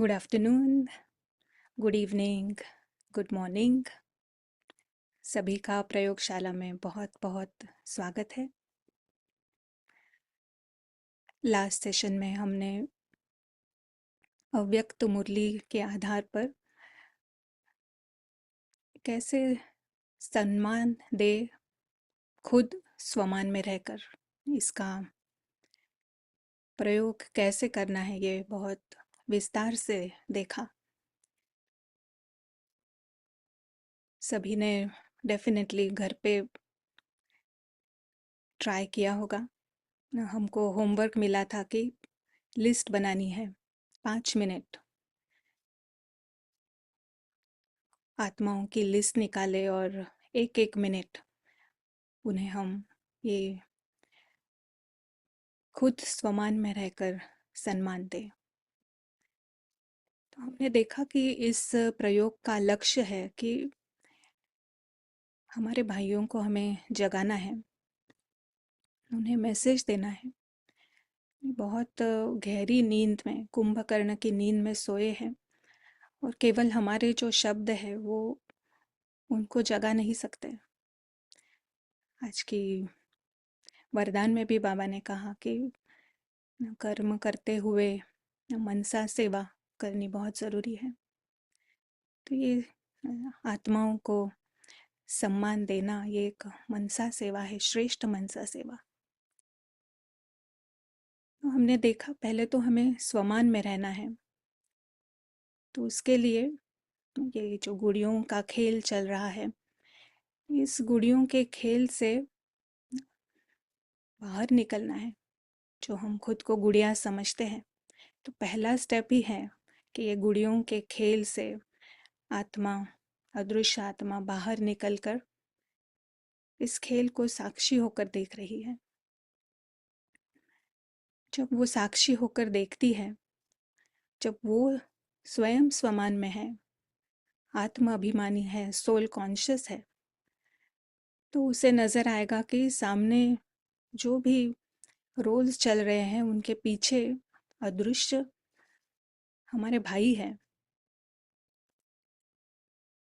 Good afternoon, good evening, good morning. सभी का प्रयोगशाला में बहुत बहुत स्वागत है। लास्ट सेशन में हमने अव्यक्त मुरली के आधार पर कैसे सम्मान दे खुद स्वमान में रहकर, इसका प्रयोग कैसे करना है ये बहुत विस्तार से देखा। सभी ने डेफिनेटली घर पे ट्राई किया होगा। हमको होमवर्क मिला था कि लिस्ट बनानी है 5 मिनट, आत्माओं की लिस्ट निकाले और एक एक मिनट उन्हें हम ये खुद स्वमान में रहकर सम्मान दें। तो हमने देखा कि इस प्रयोग का लक्ष्य है कि हमारे भाइयों को हमें जगाना है, उन्हें मैसेज देना है। बहुत गहरी नींद में, कुंभकर्ण की नींद में सोए हैं और केवल हमारे जो शब्द है वो उनको जगा नहीं सकते। आज की वरदान में भी बाबा ने कहा कि कर्म करते हुए मनसा सेवा करनी बहुत ज़रूरी है। तो ये आत्माओं को सम्मान देना ये एक मनसा सेवा है, श्रेष्ठ मनसा सेवा। तो हमने देखा पहले तो हमें स्वमान में रहना है, तो उसके लिए ये जो गुड़ियों का खेल चल रहा है, इस गुड़ियों के खेल से बाहर निकलना है। जो हम खुद को गुड़िया समझते हैं, तो पहला स्टेप ही है कि ये गुड़ियों के खेल से आत्मा, अदृश्य आत्मा बाहर निकलकर इस खेल को साक्षी होकर देख रही है। जब वो साक्षी होकर देखती है, जब वो स्वयं स्वमान में है, आत्म अभिमानी है, सोल कॉन्शियस है, तो उसे नज़र आएगा कि सामने जो भी रोल्स चल रहे हैं उनके पीछे अदृश्य हमारे भाई हैं।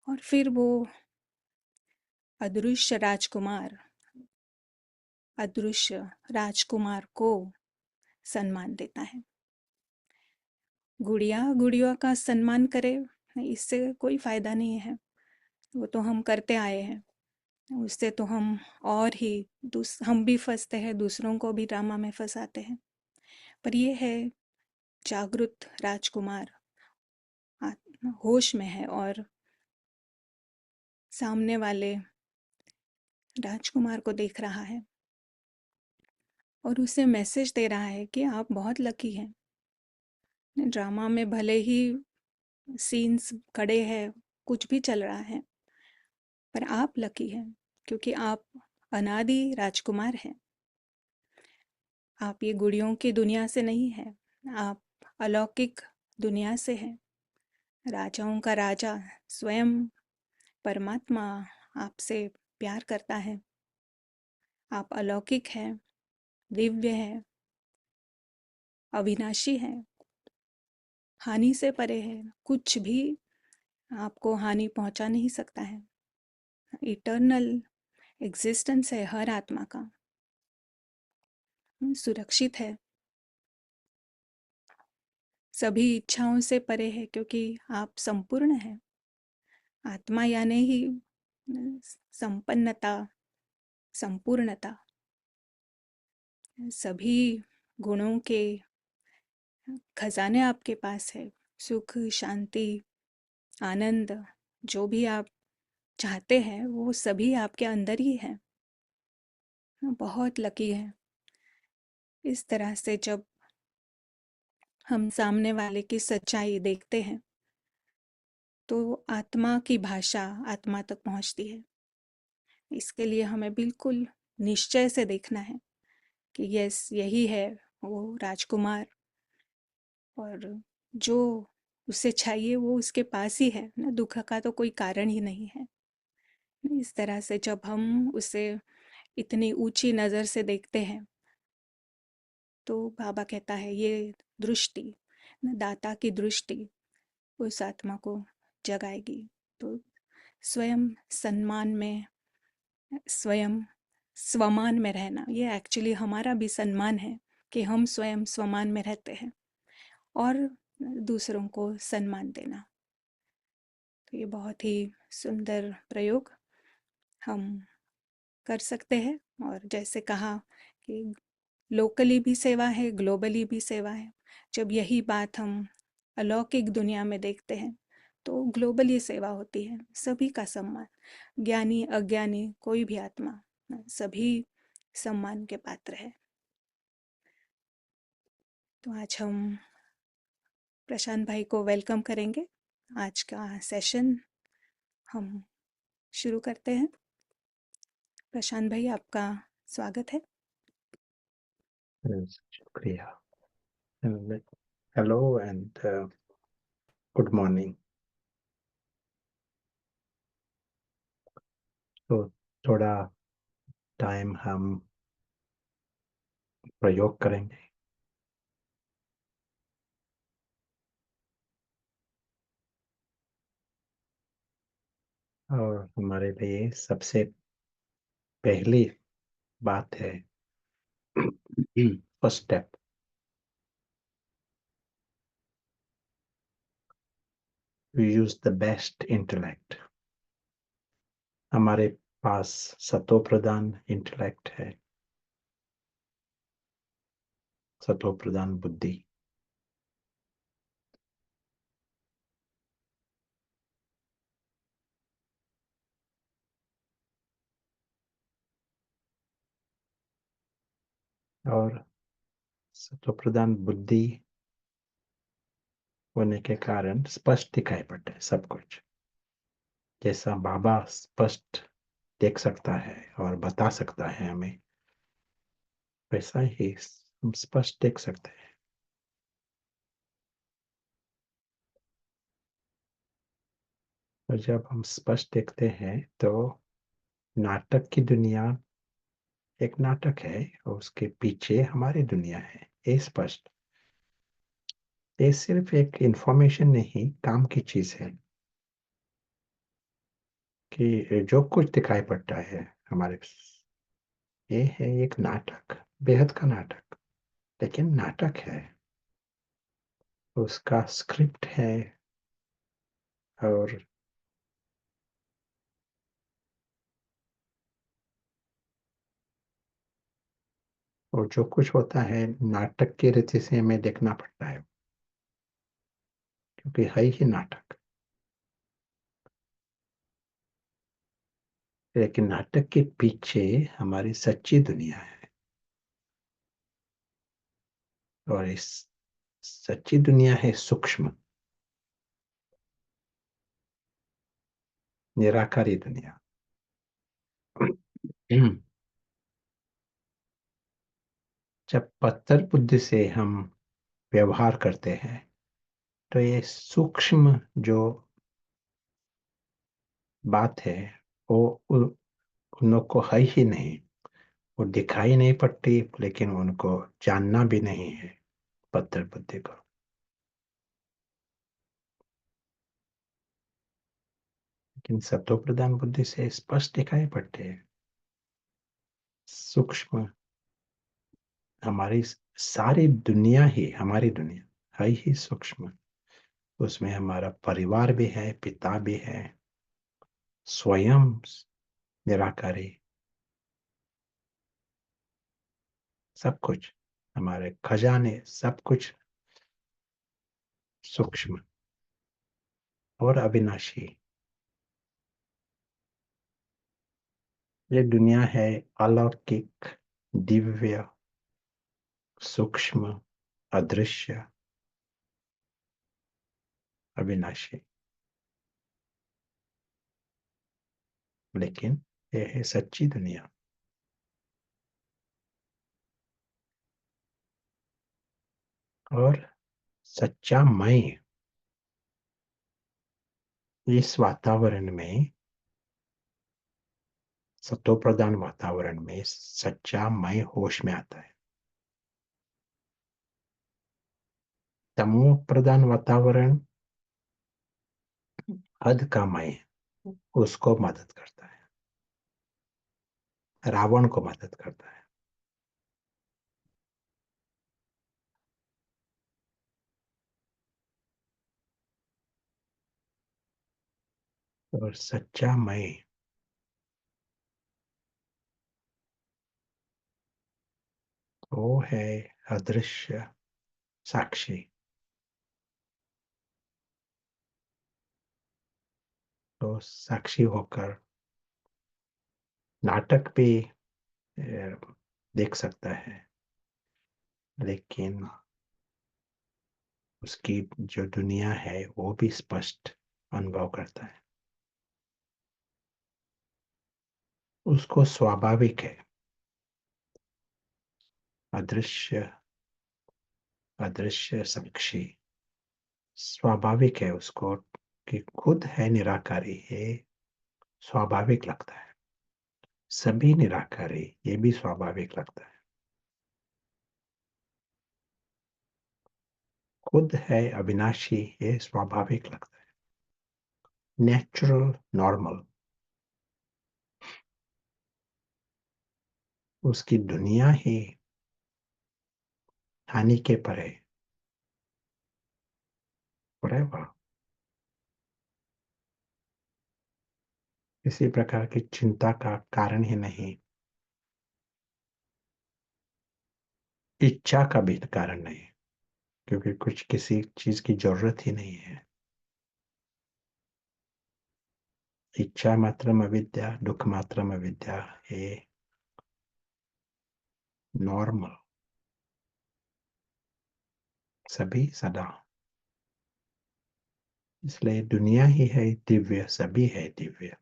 और फिर वो अदृश्य राजकुमार को सम्मान देता है। गुड़िया गुड़िया का सम्मान करे, इससे कोई फ़ायदा नहीं है, वो तो हम करते आए हैं। उससे तो हम और ही हम भी फंसते हैं, दूसरों को भी ड्रामा में फंसाते हैं। पर ये है जागृत राजकुमार, होश में है और सामने वाले राजकुमार को देख रहा है और उसे मैसेज दे रहा है कि आप बहुत लकी हैं। ड्रामा में भले ही सीन्स खड़े हैं, कुछ भी चल रहा है, पर आप लकी हैं क्योंकि आप अनादि राजकुमार हैं। आप ये गुड़ियों की दुनिया से नहीं हैं, आप अलौकिक दुनिया से हैं। राजाओं का राजा स्वयं परमात्मा आपसे प्यार करता है। आप अलौकिक हैं, दिव्य हैं, अविनाशी हैं, हानि से परे हैं। कुछ भी आपको हानि पहुंचा नहीं सकता है। इटर्नल एग्जिस्टेंस है हर आत्मा का, सुरक्षित है, सभी इच्छाओं से परे है क्योंकि आप संपूर्ण हैं। आत्मा यानी ही संपन्नता, संपूर्णता। सभी गुणों के खजाने आपके पास है। सुख, शांति, आनंद, जो भी आप चाहते हैं वो सभी आपके अंदर ही है। बहुत लकी है। इस तरह से जब हम सामने वाले की सच्चाई देखते हैं तो आत्मा की भाषा आत्मा तक पहुंचती है। इसके लिए हमें बिल्कुल निश्चय से देखना है कि यस, यही है वो राजकुमार और जो उसे चाहिए वो उसके पास ही है ना। दुख का तो कोई कारण ही नहीं है। इस तरह से जब हम उसे इतनी ऊंची नज़र से देखते हैं तो बाबा कहता है ये दृष्टि, दाता की दृष्टि, उस आत्मा को जगाएगी। तो स्वयं सम्मान में, स्वयं स्वमान में रहना, ये एक्चुअली हमारा भी सम्मान है कि हम स्वयं स्वमान में रहते हैं, और दूसरों को सम्मान देना। तो ये बहुत ही सुंदर प्रयोग हम कर सकते हैं। और जैसे कहा कि लोकली भी सेवा है, ग्लोबली भी सेवा है। जब यही बात हम अलौकिक दुनिया में देखते हैं तो ग्लोबली सेवा होती है, सभी का सम्मान, ज्ञानी अज्ञानी कोई भी आत्मा, सभी सम्मान के पात्र है। तो आज हम प्रशांत भाई को वेलकम करेंगे। आज का सेशन हम शुरू करते हैं। प्रशांत भाई, आपका स्वागत है। शुक्रिया। Hello and good morning. तो थोड़ा टाइम हम प्रयोग करेंगे और हमारे लिए सबसे पहली बात है first step, we use the best intellect. हमारे पास सतो प्रधान इंटेलेक्ट है, सतो प्रधान बुद्धि। और सतो प्रधान बुद्धि होने के कारण स्पष्ट दिखाई पड़ता है सब कुछ। जैसा बाबा स्पष्ट देख सकता है और बता सकता है हमें, वैसा ही हम स्पष्ट देख सकते हैं। और जब हम स्पष्ट देखते हैं तो नाटक की दुनिया एक नाटक है और उसके पीछे हमारी दुनिया है, ये स्पष्ट। ये सिर्फ एक इंफॉर्मेशन नहीं, काम की चीज है कि जो कुछ दिखाई पड़ता है हमारे, ये है एक नाटक, बेहद का नाटक, लेकिन नाटक है। उसका स्क्रिप्ट है और जो कुछ होता है नाटक की रीति से हमें देखना पड़ता है, क्योंकि है ही नाटक। लेकिन नाटक के पीछे हमारी सच्ची दुनिया है, और इस सच्ची दुनिया है सूक्ष्म, निराकारी दुनिया। जब पत्थर बुद्धि से हम व्यवहार करते हैं तो ये सूक्ष्म जो बात है वो उन लोग को है ही नहीं, वो दिखाई नहीं पड़ती, लेकिन उनको जानना भी नहीं है पत्थर बुद्धि को। लेकिन सत्व प्रधान बुद्धि से स्पष्ट दिखाई पड़ते हैं सूक्ष्म। हमारी सारी दुनिया ही, हमारी दुनिया है ही सूक्ष्म। उसमें हमारा परिवार भी है, पिता भी है, स्वयं निराकारी, सब कुछ, हमारे खजाने, सब कुछ सूक्ष्म और अविनाशी। ये दुनिया है अलौकिक, दिव्य, सूक्ष्म, अदृश्य, अविनाशी। लेकिन ये है सच्ची दुनिया। और सच्चा मैं इस वातावरण में, सत्व प्रधान वातावरण में सच्चा मैं होश में आता है। तमो प्रधान वातावरण हद का मैं उसको मदद करता है, रावण को मदद करता है। और सच्चा मैं वो है अदृश्य साक्षी। तो साक्षी होकर नाटक भी देख सकता है, लेकिन उसकी जो दुनिया है वो भी स्पष्ट अनुभव करता है। उसको स्वाभाविक है, अदृश्य अदृश्य साक्षी स्वाभाविक है उसको, कि खुद है निराकारी, ये स्वाभाविक लगता है। सभी निराकारी, ये भी स्वाभाविक लगता है। खुद है अविनाशी, ये स्वाभाविक लगता है। Natural, normal. उसकी दुनिया ही हानि के परे, forever। किसी प्रकार की चिंता का कारण ही नहीं, इच्छा का भी कारण नहीं, क्योंकि कुछ किसी चीज की जरूरत ही नहीं है। इच्छा मात्रम अविद्या, दुख मात्रम अविद्या, ये नॉर्मल, सभी सदा। इसलिए दुनिया ही है दिव्य, सभी है Divya.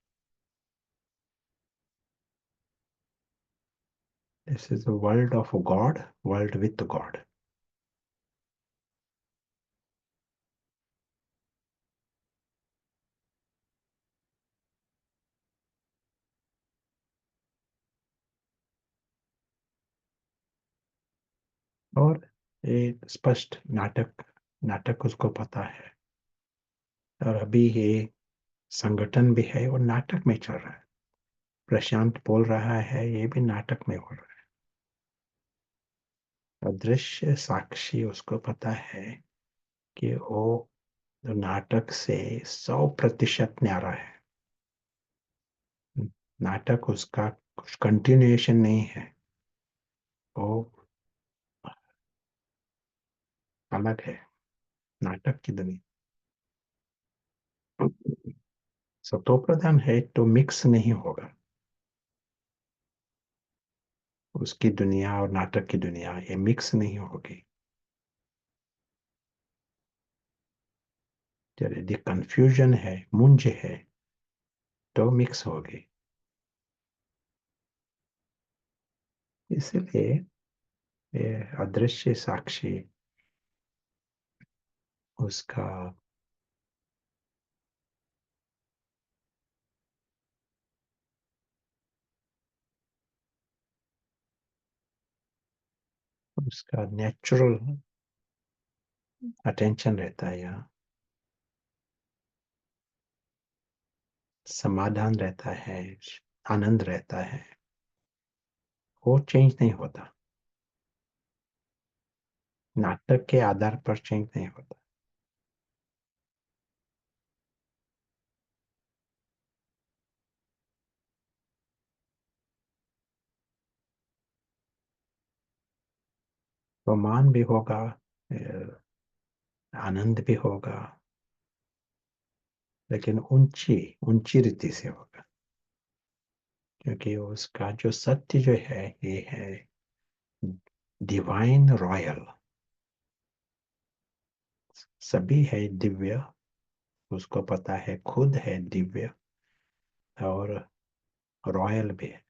This is the world of God, world with God. और ये स्पष्ट नाटक, नाटक उसको पता है। और अभी ये संगठन भी है और नाटक में चल रहा है। प्रशांत बोल रहा है, ये भी नाटक में हो रहा है। अदृश्य साक्षी उसको पता है कि वो नाटक से 100% न्यारा है। नाटक उसका कुछ कंटिन्यूएशन नहीं है, वो अलग है, नाटक की दुनिया। सतो प्रधान है तो मिक्स नहीं होगा। उसकी दुनिया और नाटक की दुनिया ये मिक्स नहीं होगी। यदि कंफ्यूजन है, मुंज है, तो मिक्स होगी। इसलिए ये अदृश्य साक्षी उसका उसका नेचुरल अटेंशन रहता है, यहाँ समाधान रहता है, आनंद रहता है, वो चेंज नहीं होता। नाटक के आधार पर चेंज नहीं होता। रोमान भी होगा, आनंद भी होगा, लेकिन ऊंची ऊंची रीति से होगा, क्योंकि उसका जो सत्य जो है ये है डिवाइन रॉयल। सभी है दिव्य, उसको पता है खुद है दिव्य, और रॉयल भी है,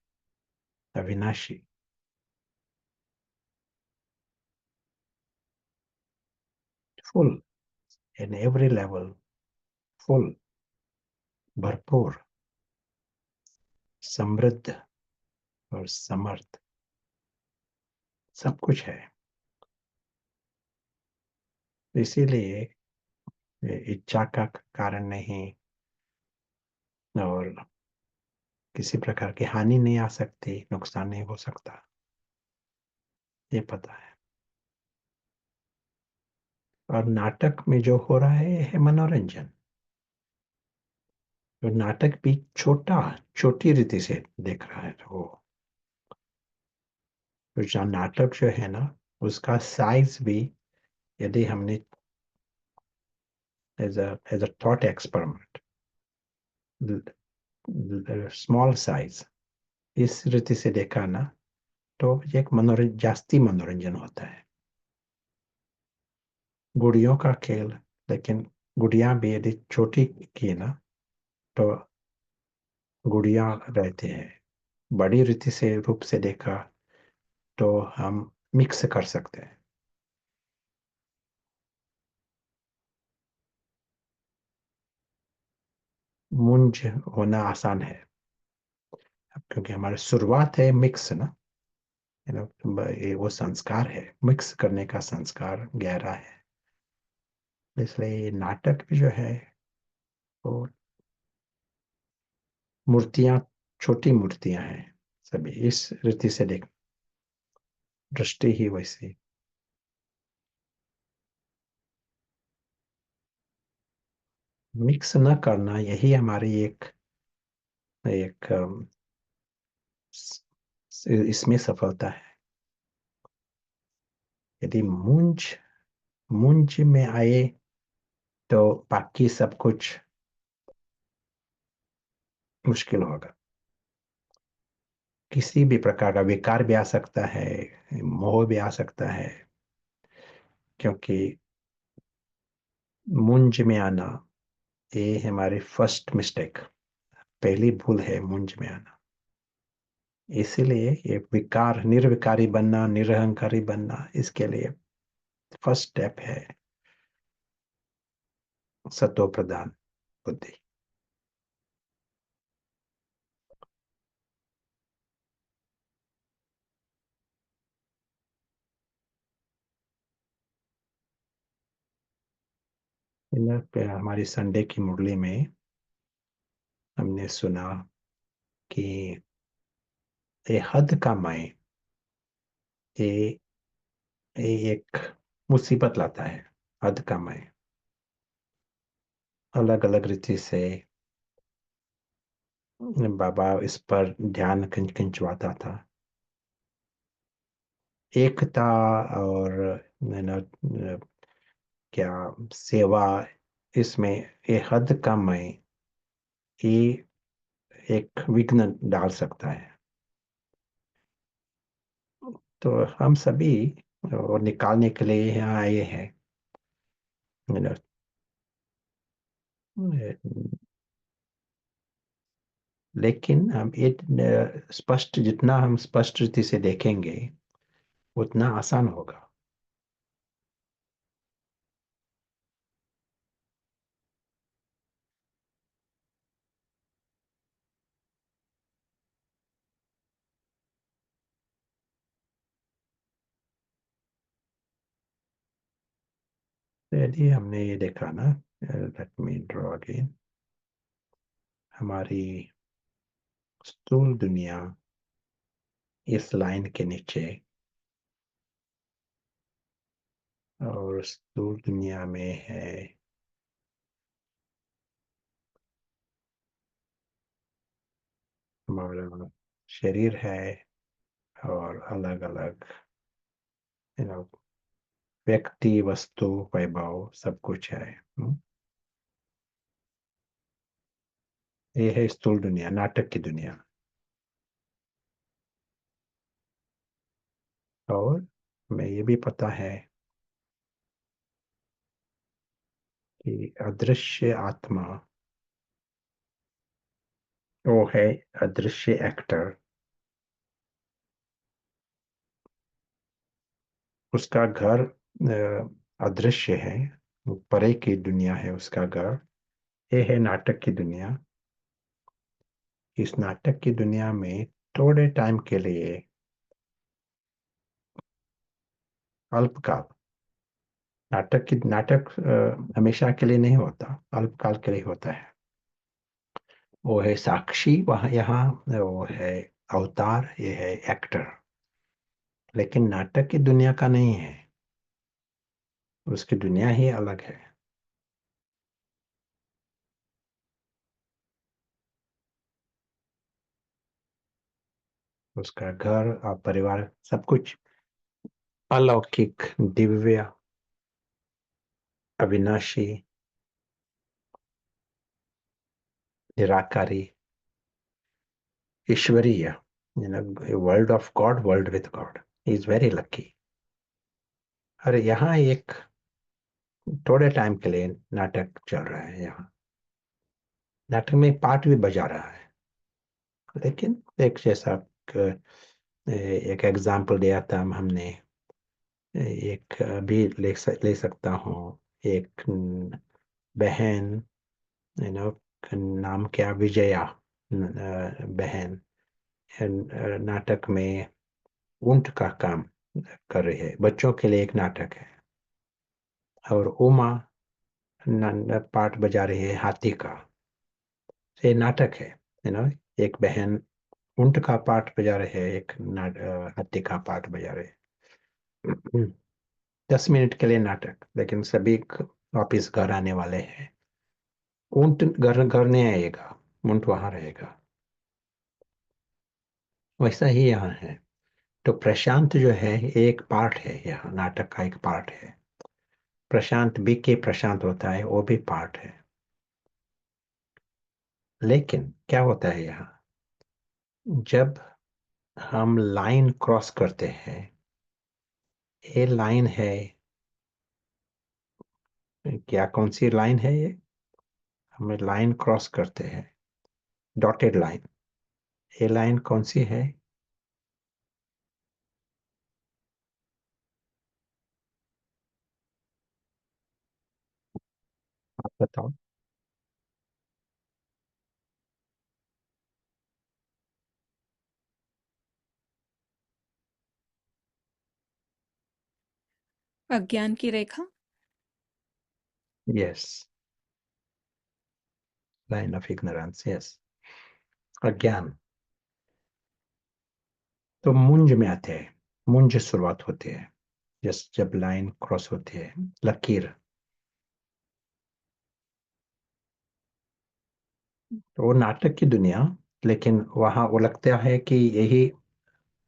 अविनाशी। Full in every level, full, भरपूर, समृद्ध और समर्थ, सब कुछ है। इसीलिए ये इच्छा का कारण नहीं, और किसी प्रकार की हानि नहीं आ सकती, नुकसान नहीं हो सकता, ये पता है। और नाटक में जो हो रहा है ये है मनोरंजन। तो नाटक भी छोटी रीति से देख रहा है, तो जो नाटक जो है ना, उसका साइज भी, यदि हमने as a thought experiment, small size इस रीति से देखा ना, तो ये एक जास्ती मनोरंजन होता है। गुड़ियों का खेल, लेकिन गुड़िया भी यदि छोटी की ना, तो गुड़िया रहते हैं। बड़ी रीति से रूप से देखा तो हम मिक्स कर सकते हैं। मुंज होना आसान है, क्योंकि हमारी शुरुआत है मिक्स ना, ये वो संस्कार है, मिक्स करने का संस्कार गहरा है। इसलिए नाटक भी जो है वो मूर्तियां, छोटी मूर्तियां हैं, सभी इस रीति से देख, दृष्टि ही वैसी। मिक्स न करना यही हमारी एक एक इसमें सफलता है। यदि मुंज मुंज में आए तो बाकी सब कुछ मुश्किल होगा। किसी भी प्रकार का विकार भी आ सकता है, मोह भी आ सकता है, क्योंकि मुंज में आना ये हमारी फर्स्ट मिस्टेक, पहली भूल है मुंज में आना। इसीलिए ये विकार, निर्विकारी बनना, निरहंकारी बनना, इसके लिए फर्स्ट स्टेप है सतो प्रधान बुद्धि। पे हमारी संडे की मुरली में हमने सुना कि ये हद का मैं, ये ये एक मुसीबत लाता है। हद का मैं अलग अलग रीति से बाबा इस पर ध्यान खिंचवाता था। एकता और क्या सेवा, इसमें ये हद का मैं ये एक विघ्न डाल सकता है। तो हम सभी और निकालने के लिए यहाँ आए हैं। you know, लेकिन हम एक स्पष्ट, जितना हम स्पष्ट रीति से देखेंगे उतना आसान होगा। तो यदि हमने ये देखा ना, लेट मी ड्रॉ अगेन, हमारी स्थूल दुनिया इस लाइन के नीचे, और स्थूल दुनिया में है हमारा शरीर है, और अलग अलग यू नो व्यक्ति, वस्तु, वैभव सब कुछ है। ये है स्थूल दुनिया, नाटक की दुनिया। और हमें ये भी पता है कि अदृश्य आत्मा वो है अदृश्य एक्टर। उसका घर अदृश्य है, वो परे की दुनिया है उसका घर। ये है नाटक की दुनिया। इस नाटक की दुनिया में थोड़े टाइम के लिए, अल्पकाल, नाटक हमेशा के लिए नहीं होता, अल्पकाल के लिए होता है। वो है साक्षी, वहाँ यहाँ वो है अवतार, ये है एक्टर। लेकिन नाटक की दुनिया का नहीं है, उसकी दुनिया ही अलग है। उसका घर और परिवार सब कुछ अलौकिक, दिव्य, अविनाशी, निराकारी, ईश्वरीय। World of God, world with God, is very lucky. अरे यहाँ एक थोड़े टाइम के लिए नाटक चल रहा है यहाँ। नाटक में पार्ट भी बजा रहा है, लेकिन एक जैसा एक एग्जाम्पल दिया था हमने। एक भी ले सकता हूँ। एक बहन, नाम क्या, विजया, बहन नाटक में ऊंट का काम कर रही है। बच्चों के लिए एक नाटक है। और उमा पार्ट बजा रही है हाथी का। ये नाटक है। यू नो एक बहन ऊंट का पार्ट बजा रहे हैं, एक हाथी का पार्ट बजा रहे हैं। 10 मिनट के लिए नाटक, लेकिन सभी वापिस घर आने वाले हैं। ऊंट घर घर नहीं आएगा, ऊंट वहां रहेगा। वैसा ही यहाँ है। तो प्रशांत जो है एक पार्ट है, यहाँ नाटक का एक पार्ट है। प्रशांत बी के प्रशांत होता है, वो भी पार्ट है। लेकिन क्या होता है यहाँ, जब हम लाइन क्रॉस करते हैं, ये लाइन है, क्या कौन सी लाइन है ये, हमें लाइन क्रॉस करते हैं, डॉटेड लाइन। ये लाइन कौन सी है? आप बताओ। अज्ञान की रेखा। Yes, line of ignorance, yes, अज्ञान। तो मुंज में आते हैं, मुंज शुरुआत होती है जब लाइन क्रॉस होती है, लकीर। तो वो नाटक की दुनिया, लेकिन वहां वो लगता है कि यही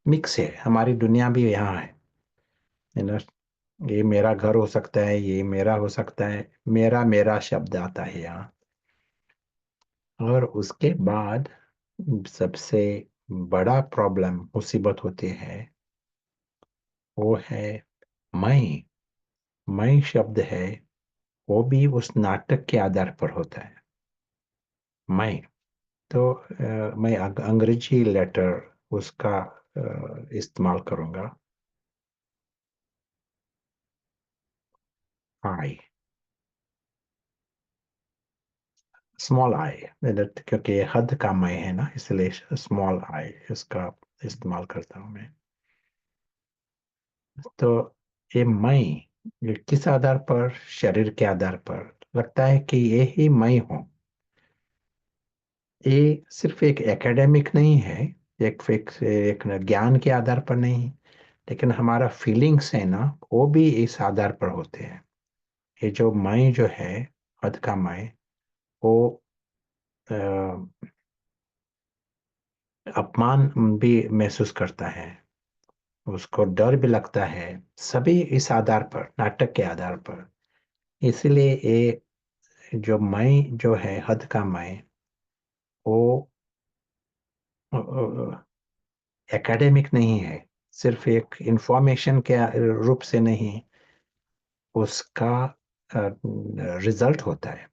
मिक्स है, हमारी दुनिया भी यहाँ है। You know, ये मेरा घर हो सकता है, ये मेरा हो सकता है, मेरा मेरा शब्द आता है यहाँ। और उसके बाद सबसे बड़ा प्रॉब्लम, मुसीबत होती है, वो है मैं। मैं शब्द है, वो भी उस नाटक के आधार पर होता है। मैं तो मैं अंग्रेजी लेटर उसका इस्तेमाल करूंगा, आई, स्मॉल आई। क्योंकि ये हद का मैं है ना, इसलिए स्मॉल आई इसका इस्तेमाल करता हूँ मैं। तो ये मैं, ये किस आधार पर? शरीर के आधार पर लगता है कि ये ही मैं हूँ। ये सिर्फ एक एकेडमिक नहीं है, एक फिक्स एक ज्ञान के आधार पर नहीं, लेकिन हमारा फीलिंग्स है ना, वो भी इस आधार पर होते हैं। ये जो मैं जो है, खुद का मैं, वो अ, अपमान भी महसूस करता है, उसको डर भी लगता है। सभी इस आधार पर, नाटक के आधार पर। इसलिए ये जो मैं जो है, हद का मैं, वो एकेडमिक नहीं है, सिर्फ एक इंफॉर्मेशन के रूप से नहीं, उसका रिजल्ट होता है।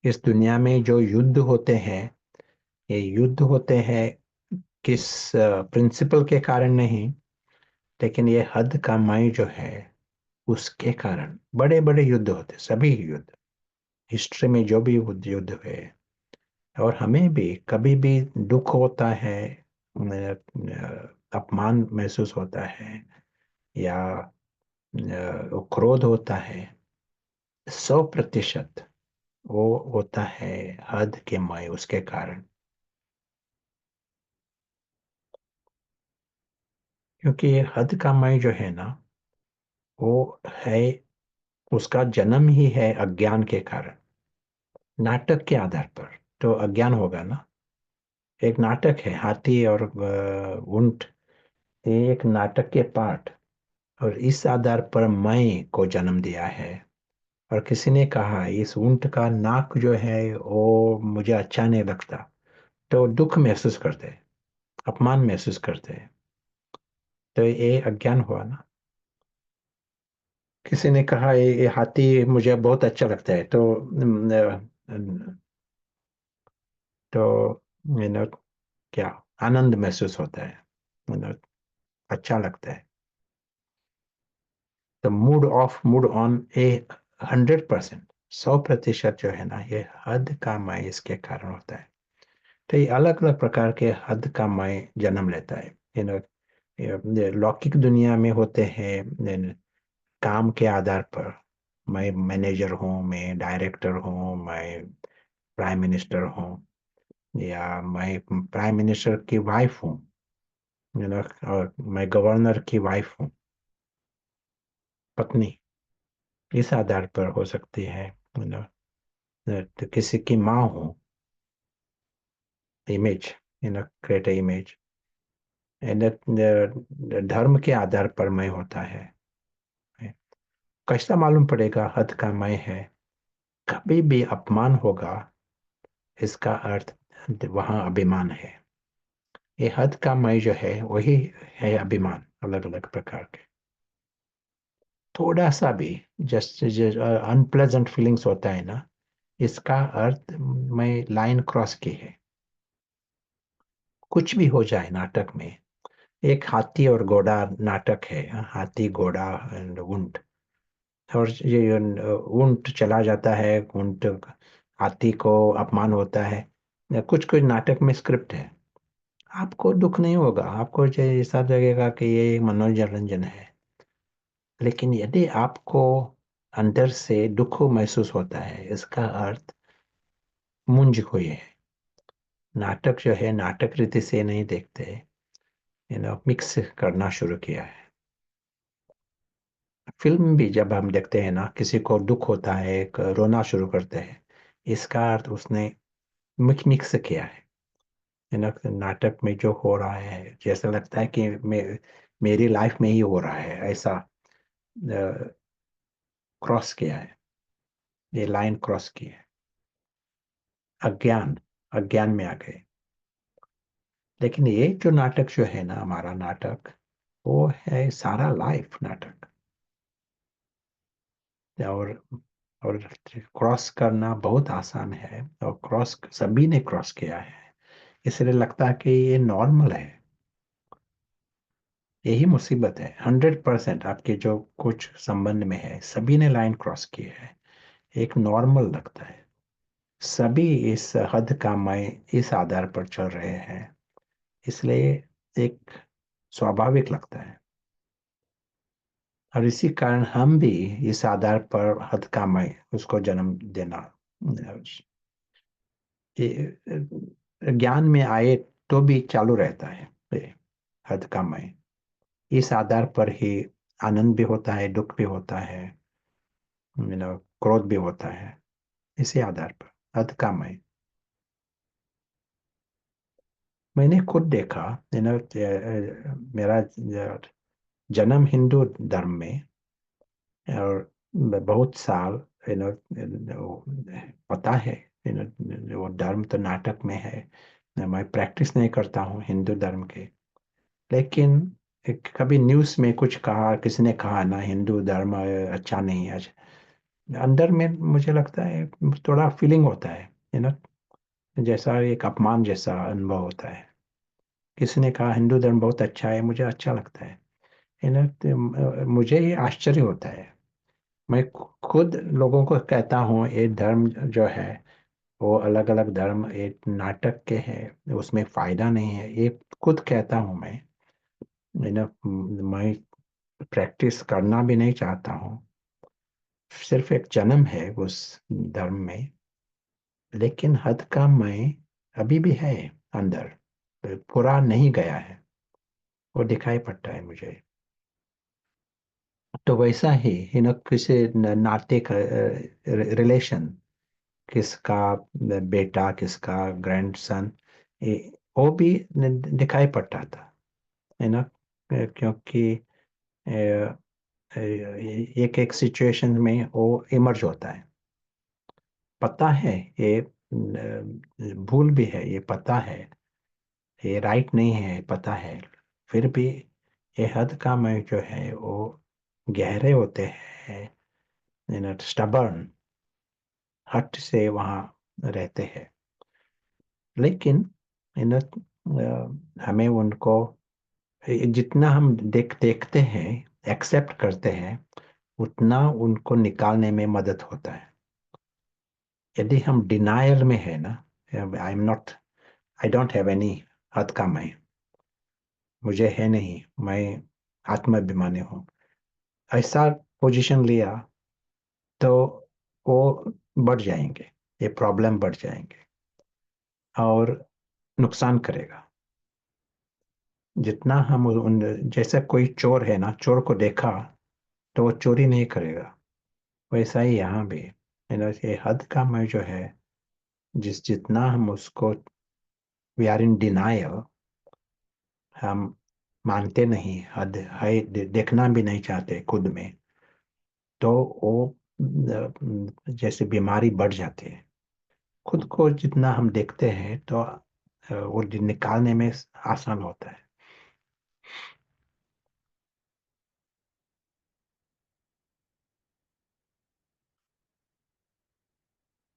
इस दुनिया में जो युद्ध होते हैं, ये युद्ध होते हैं किस प्रिंसिपल के कारण नहीं, लेकिन ये हद का मैं जो है, उसके कारण बड़े बड़े युद्ध होते, सभी युद्ध, हिस्ट्री में जो भी युद्ध हुए। और हमें भी कभी भी दुख होता है, अपमान महसूस होता है, या क्रोध होता है, 100% वो होता है हद के मैं, उसके कारण। क्योंकि ये हद का मैं जो है ना, वो है, उसका जन्म ही है अज्ञान के कारण, नाटक के आधार पर। तो अज्ञान होगा ना। एक नाटक है, हाथी और ऊंट, ये एक नाटक के पार्ट, और इस आधार पर मैं को जन्म दिया है। और किसी ने कहा इस ऊंट का नाक जो है वो मुझे अच्छा नहीं लगता, तो दुख महसूस करते हैं, अपमान महसूस करते हैं। तो ये अज्ञान हुआ ना। किसी ने कहा ये हाथी मुझे बहुत अच्छा लगता है, तो तो यू नो क्या आनंद महसूस होता है, अच्छा लगता है। तो मूड ऑफ मूड ऑन ए 100%, 100% जो है ना, ये हद का मैं इसके कारण होता है। तो ये अलग अलग प्रकार के हद का मैं जन्म लेता है। यू नो ये लौकिक दुनिया में होते हैं, काम के आधार पर। मैं मैनेजर हूँ, मैं डायरेक्टर हूँ, मैं प्राइम मिनिस्टर हूँ, या मैं प्राइम मिनिस्टर की वाइफ हूँ, और मैं गवर्नर की वाइफ हूँ, पत्नी। इस आधार पर हो सकती है। यू नो तो किसी की माँ हूँ, इमेज, क्रिएट इमेज। धर्म के आधार पर मैं होता है। कैसा मालूम पड़ेगा हद का मैं है? कभी भी अपमान होगा, इसका अर्थ वहां अभिमान है। ये हद का मैं जो है वही है अभिमान, अलग अलग प्रकार के। थोड़ा सा भी जस्ट अनप्लेजेंट फीलिंग्स होता है ना, इसका अर्थ मैं लाइन क्रॉस की है। कुछ भी हो जाए नाटक में, एक हाथी और घोड़ा नाटक है, हाथी घोड़ा एंड ऊंट। और ये ऊंट चला जाता है, ऊंट, हाथी को अपमान होता है। कुछ कुछ नाटक में स्क्रिप्ट है, आपको दुख नहीं होगा, आपको ऐसा लगेगा कि ये एक मनोरंजन है। लेकिन यदि आपको अंदर से दुख महसूस होता है, इसका अर्थ मुंज हुई है। नाटक जो है नाटक रीति से नहीं देखते, मिक्स करना शुरू किया है। फिल्म भी जब हम देखते हैं ना, किसी को दुख होता है, एक रोना शुरू करते हैं, इसका अर्थ उसने मिक्स किया है। नाटक में जो हो रहा है, जैसा लगता है कि मेरी लाइफ में ही हो रहा है, ऐसा क्रॉस किया है, ये लाइन क्रॉस की है। अज्ञान, अज्ञान में आ गए। लेकिन ये जो नाटक जो है ना, हमारा नाटक, वो है सारा लाइफ नाटक। और और क्रॉस करना बहुत आसान है, और क्रॉस सभी ने क्रॉस किया है, इसलिए लगता है कि ये नॉर्मल है। यही मुसीबत है, 100% आपके जो कुछ संबंध में है, सभी ने लाइन क्रॉस की है, एक नॉर्मल लगता है। सभी इस हद का मैं इस आधार पर चल रहे हैं, इसलिए एक स्वाभाविक लगता है। और इसी कारण हम भी इस आधार पर हद का मैं उसको जन्म देना, ज्ञान में आए तो भी चालू रहता है ये हद का मैं। इस आधार पर ही आनंद भी होता है, दुख भी होता है, क्रोध भी होता है, इसी आधार पर हद का मैं। मैंने खुद देखा, मेरा जन्म हिंदू धर्म में, और बहुत साल यू नो पता है, वो धर्म तो नाटक में है। मैं प्रैक्टिस नहीं करता हूँ हिंदू धर्म के, लेकिन कभी न्यूज़ में कुछ कहा, किसी ने कहा ना हिंदू धर्म अच्छा नहीं है। अंदर में मुझे लगता है थोड़ा फीलिंग होता है, जैसा एक अपमान जैसा अनुभव होता है। किसी ने कहा हिंदू धर्म बहुत अच्छा है, मुझे अच्छा लगता है। मुझे ये आश्चर्य होता है। मैं खुद लोगों को कहता हूँ ये धर्म जो है, वो अलग अलग धर्म एक नाटक के हैं, उसमें फायदा नहीं है, ये खुद कहता हूँ मैं। मैं प्रैक्टिस करना भी नहीं चाहता हूँ, सिर्फ एक जन्म है उस धर्म में। लेकिन हद का मैं अभी भी है अंदर, पूरा नहीं गया है, वो दिखाई पड़ता है मुझे। तो वैसा ही किसी नाते का रिलेशन, किसका बेटा, किसका ग्रैंडसन, वो भी दिखाई पड़ता था, है ना। क्योंकि एक एक सिचुएशन में वो इमर्ज होता है। पता है ये भूल भी है, ये पता है, ये राइट नहीं है, पता है। फिर भी ये हद का मैं जो है वो गहरे होते हैं, स्टबर्न, हट से वहाँ रहते हैं। लेकिन हमें उनको जितना हम देखते हैं, एक्सेप्ट करते हैं, उतना उनको निकालने में मदद होता है। यदि हम डिनायल में है ना, I am not, I don't have any हद का मैं, मुझे है नहीं, मैं आत्माभिमानी हूँ, ऐसा पोजीशन लिया तो वो बढ़ जाएंगे, ये प्रॉब्लम बढ़ जाएंगे और नुकसान करेगा। जितना हम उन, जैसे कोई चोर है ना, चोर को देखा तो वो चोरी नहीं करेगा, वैसा ही यहाँ भी है ना। ये हद का मैं जो है, जितना हम उसको, वी आर इन डिनायल, हम मानते नहीं, हद है, देखना भी नहीं चाहते खुद में, तो वो जैसे बीमारी बढ़ जाती है। खुद को जितना हम देखते हैं तो वो निकालने में आसान होता है।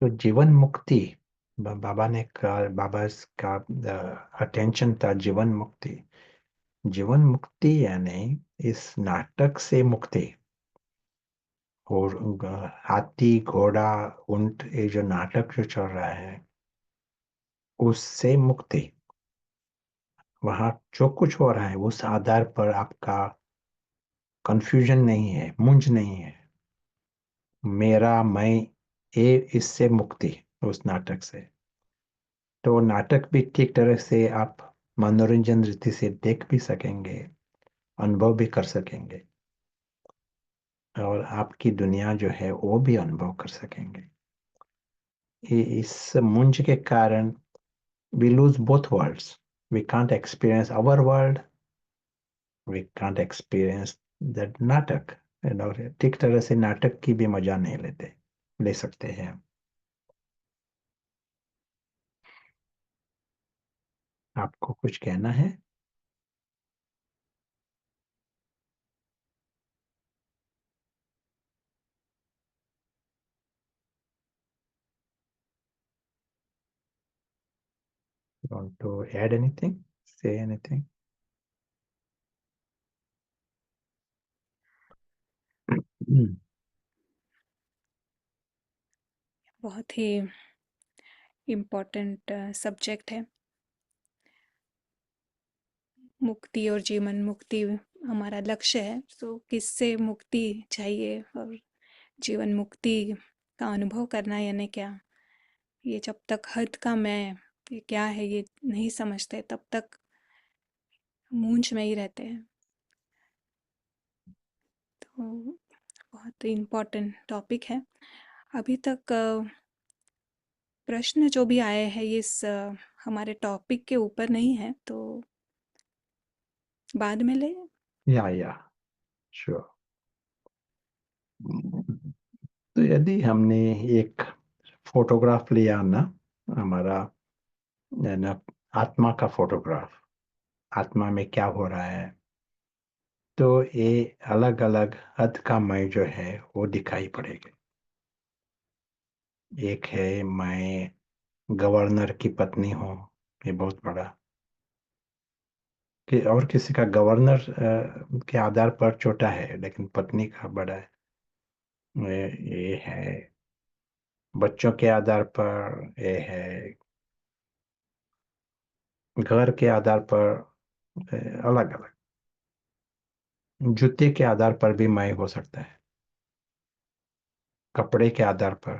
तो जीवन मुक्ति, बाबा ने कहा, बाबा का अटेंशन था जीवन मुक्ति। जीवन मुक्ति यानी इस नाटक से मुक्ति, और हाथी, घोड़ा, ऊंट, ये जो नाटक जो चल रहा है उससे मुक्ति। वहां जो कुछ हो रहा है उस आधार पर आपका कंफ्यूजन नहीं है, मुंज नहीं है, मेरा मैं, ये इससे मुक्ति, उस नाटक से। तो नाटक भी ठीक तरह से आप मनोरंजन रीति से देख भी सकेंगे, अनुभव भी कर सकेंगे, और आपकी दुनिया जो है वो भी अनुभव कर सकेंगे। इस मुंज के कारण we lose both worlds. We can't experience our world, we can't experience that नाटक, ठीक तरह से नाटक की भी मजा नहीं ले सकते हैं। आपको कुछ कहना है? Want to add anything? Say anything? बहुत ही इम्पोर्टेंट सब्जेक्ट है। मुक्ति और जीवन मुक्ति हमारा लक्ष्य है, तो किससे मुक्ति चाहिए और जीवन मुक्ति का अनुभव करना यानी क्या, ये जब तक हद का मैं, ये क्या है ये नहीं समझते तब तक मूंझ में ही रहते हैं। तो बहुत इम्पोर्टेंट टॉपिक है। अभी तक प्रश्न जो भी आए हैं ये हमारे टॉपिक के ऊपर नहीं है, तो बाद में ले। या श्योर। तो यदि हमने एक फोटोग्राफ लिया ना, हमारा, है ना, आत्मा का फोटोग्राफ, आत्मा में क्या हो रहा है, तो ये अलग अलग हद का मैं जो है वो दिखाई पड़ेगा। एक है मैं गवर्नर की पत्नी हूँ, ये बहुत बड़ा, कि और किसी का गवर्नर के आधार पर छोटा है लेकिन पत्नी का बड़ा है। ये है बच्चों के आधार पर, ये है घर के आधार पर, अलग अलग जूते के आधार पर भी मैं हो सकता है, कपड़े के आधार पर।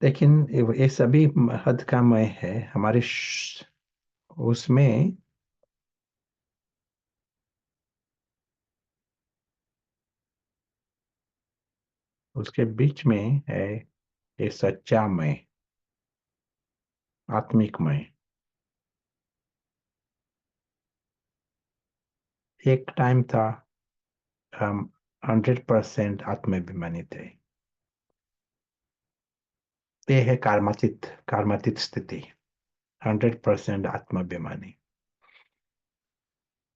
लेकिन ये सभी हद का मैं है हमारे उसमें उसके बीच में है ये सच्चा मैं, आत्मिक मैं। एक टाइम था हम 100% आत्माभिमानी थे। ये है कार्मातीत स्थिति, 100% आत्माभिमानी।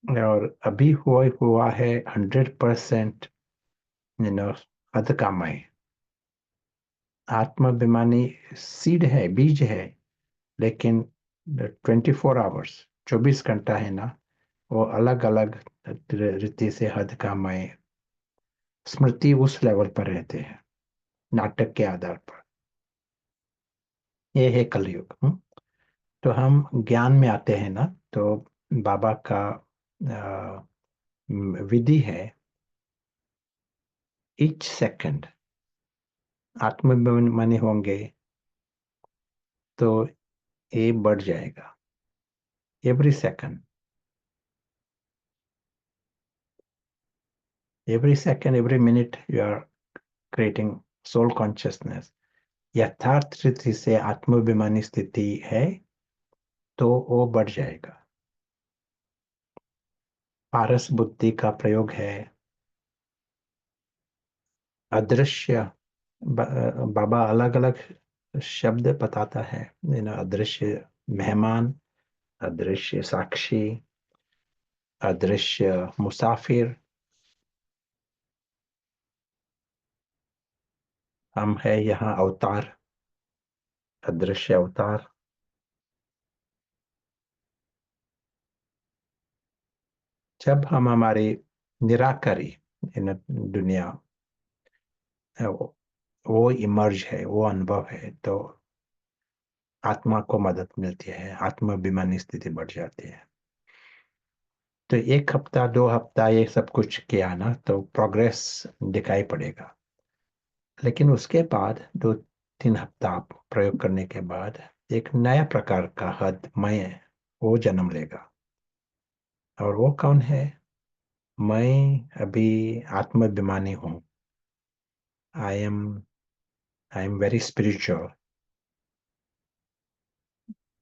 और अभी हुआ है 100% यू नो हद का मैं। आत्माभिमानी सीड है, बीज है, लेकिन 24 आवर्स, 24 घंटा है ना, वो अलग अलग रीति से हद का मैं स्मृति उस लेवल पर रहते हैं, नाटक के आधार पर। ये है कलयुग। तो हम ज्ञान में आते हैं ना, तो बाबा का विधि है, ईच सेकंड आत्माभिमानी होंगे तो ये बढ़ जाएगा। Every second, every minute you are creating soul consciousness. यथार्थ रीति से आत्माभिमानी स्थिति है तो वो बढ़ जाएगा। पारस बुद्धि का प्रयोग है, अदृश्य। बाबा अलग अलग शब्द बताता है, अदृश्य मेहमान, अदृश्य साक्षी, अदृश्य मुसाफिर। हम है यहाँ अवतार, अदृश्य अवतार। जब हम हमारी निराकारी इन दुनिया, वो इमर्ज है, वो अनुभव है, तो आत्मा को मदद मिलती है, आत्माभिमानी स्थिति बढ़ जाती है। तो 1 हफ्ता 2 हफ्ता ये सब कुछ किया ना, तो प्रोग्रेस दिखाई पड़ेगा। लेकिन उसके बाद 2-3 हफ्ता प्रयोग करने के बाद एक नया प्रकार का हद मैं वो जन्म लेगा। और वो कौन है? मैं अभी आत्माभिमानी हूँ। I am I am very spiritual.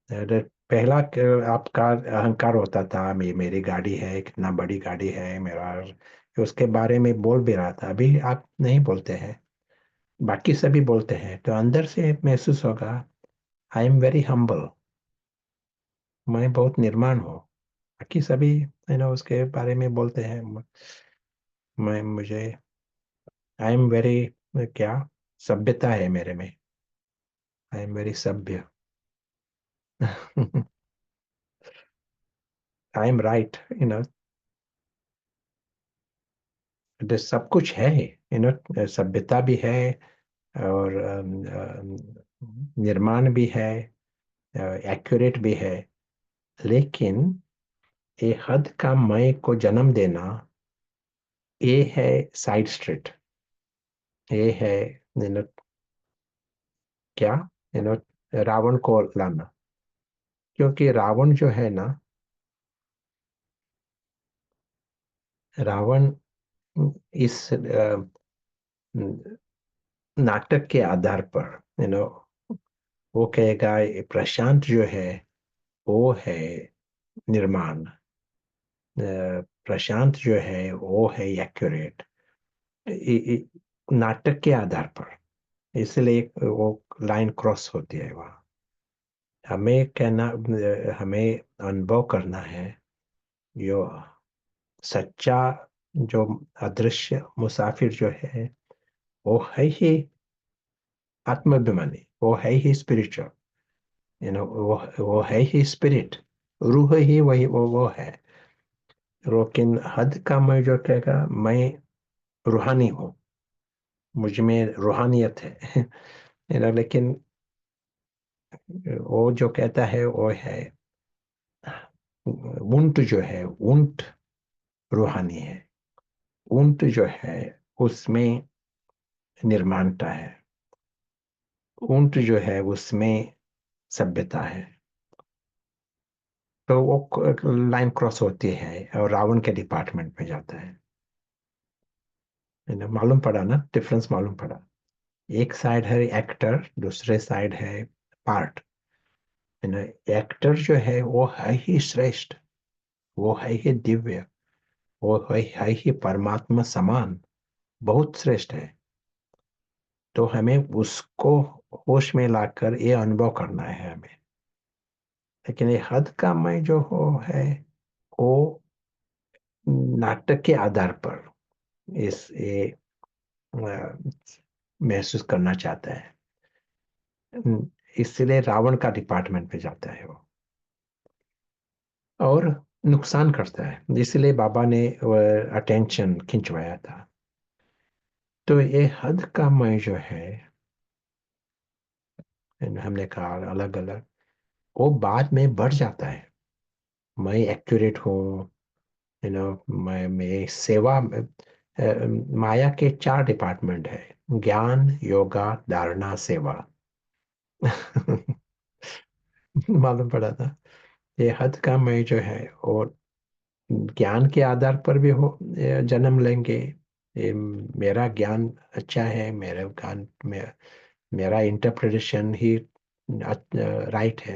पहला आपका अहंकार होता था, मेरी गाड़ी है, कितना बड़ी गाड़ी है मेरा, उसके बारे में बोल भी रहा था। अभी आप नहीं बोलते हैं, बाकी सभी बोलते हैं, तो अंदर से महसूस होगा आई एम वेरी हम्बल। मैं बहुत निर्माण हूँ। बाकी सभी उसके बारे में बोलते हैं। मैं मुझे आई एम वेरी, क्या सभ्यता है मेरे में, आई एम वेरी सभ्य। आई एम राइट, तो सब कुछ है, सभ्यता भी है, और निर्माण भी है, एक्यूरेट भी है। लेकिन ये हद का मैं को जन्म देना, ये है साइड स्ट्रीट। ये है यू नो क्या यू नो रावण को लाना। क्योंकि रावण जो है ना, रावण इस नाटक के आधार पर वो कहेगा ये प्रशांत जो है वो है निर्माण, प्रशांत जो है वो है एक्यूरेट, नाटक के आधार पर। इसलिए वो लाइन क्रॉस होती है वहाँ। हमें कहना, हमें अनुभव करना है जो सच्चा, जो अदृश्य मुसाफिर जो है, वो है ही आत्माभिमानी, वो है ही स्पिरिचुअल। वो है ही स्पिरिट, रूह ही वही वो है। लेकिन हद का मैं जो कहेगा मैं रूहानी हूँ, मुझ में रूहानियत है। लेकिन वो जो कहता है वो है ऊंट जो है, ऊंट रूहानी है। ऊंट जो है उसमें निर्माणता है, ऊंट जो है उसमें सभ्यता है। तो वो लाइन क्रॉस होती है और रावण के डिपार्टमेंट में जाता है। मालूम पड़ा ना, डिफरेंस मालूम पड़ा। एक साइड है एक्टर, दूसरे साइड है पार्ट। एक्टर जो है वो है ही श्रेष्ठ, वो है ही दिव्य, वो है ही परमात्मा समान, बहुत श्रेष्ठ है। तो हमें उसको होश में लाकर ये अनुभव करना है हमें। लेकिन ये हद का मैं जो हो है, वो नाटक के आधार पर इस ये महसूस करना चाहता है। इसलिए रावण का डिपार्टमेंट में जाता है वो, और नुकसान करता है, इसलिए बाबा ने अटेंशन खिंचवाया था। तो ये हद का मैं जो है, हमने कहा अलग अलग, वो बाद में बढ़ जाता है। मैं एक्यूरेट हूँ, मैं सेवा माया के 4 डिपार्टमेंट है: ज्ञान, योगा, धारणा, सेवा। मालूम पड़ा था। ये हद का मैं जो है, और ज्ञान के आधार पर भी हो जन्म लेंगे। ये मेरा ज्ञान अच्छा है, मेरा ज्ञान मेरा इंटरप्रिटेशन ही राइट है।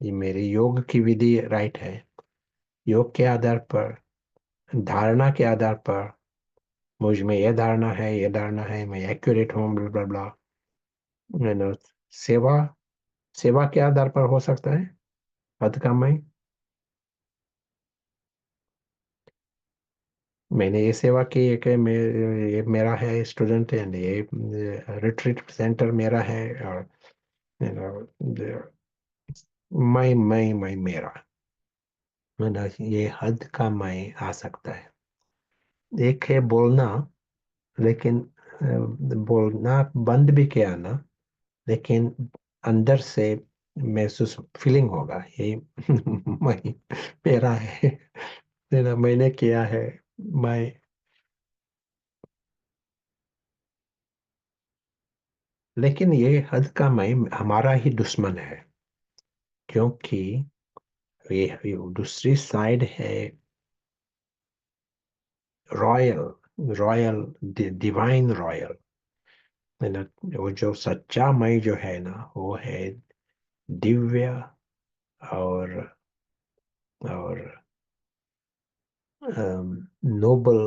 ये मेरी योग की विधि राइट है। योग के आधार पर, धारणा के आधार पर, मुझ में ये धारणा है, ये धारणा है, मैं एक्यूरेट हूँ, ब्ला ब्ला ब्ला। सेवा, सेवा के आधार पर हो सकता है हद का मैं। मैंने ये सेवा की है कि ये मेरा है स्टूडेंट है, ये रिट्रीट सेंटर मेरा है, और you know, मैं मेरा, ये हद का मैं आ सकता है। एक है बोलना, लेकिन बोलना बंद भी किया ना, लेकिन अंदर से महसूस फीलिंग होगा ये मैं मेरा है, मैंने किया है, मैं। लेकिन ये हद का मैं हमारा ही दुश्मन है, क्योंकि ये दूसरी साइड है रॉयल, रॉयल, डिवाइन रॉयल, है ना। वो जो सच्चा मैं जो है ना, वो है दिव्य और और नोबल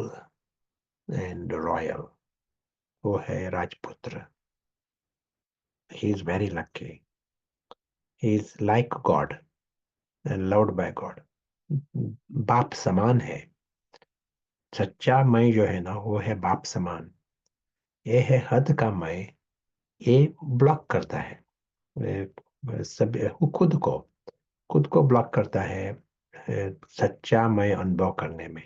एंड रॉयल, वो है राजपुत्र। He is very lucky, he is like God and loved by God, बाप समान है। सच्चा मैं जो है ना, वो है बाप समान। ये है हद का मैं, ये ब्लॉक करता है सब, खुद को ब्लॉक करता है सच्चा मैं अनुभव करने में।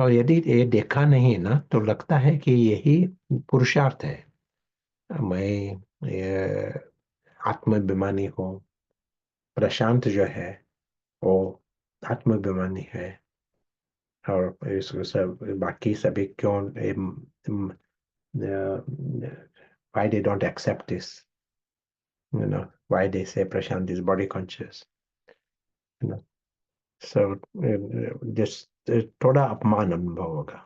और यदि ये देखा नहीं ना, तो लगता है कि यही पुरुषार्थ है। मैं ये आत्माभिमानी हूँ, प्रशांत जो है वो आत्माभिमानी है, और इसको सब बाकी सभी क्यों why they don't accept this, why they say Prashant is body conscious, you know so just थोड़ा अपमान अनुभव होगा।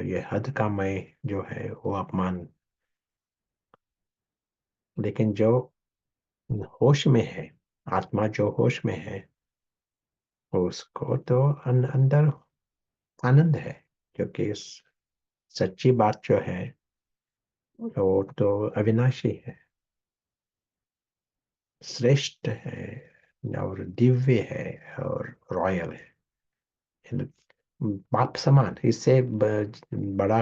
ये हद का मैं जो है वो अपमान। लेकिन जो होश में है, आत्मा जो होश में है, उसको तो अंदर आनंद है, क्योंकि इस सच्ची बात जो है वो तो अविनाशी है, श्रेष्ठ है, और दिव्य है, और रॉयल है, बाप समान। इससे बड़ा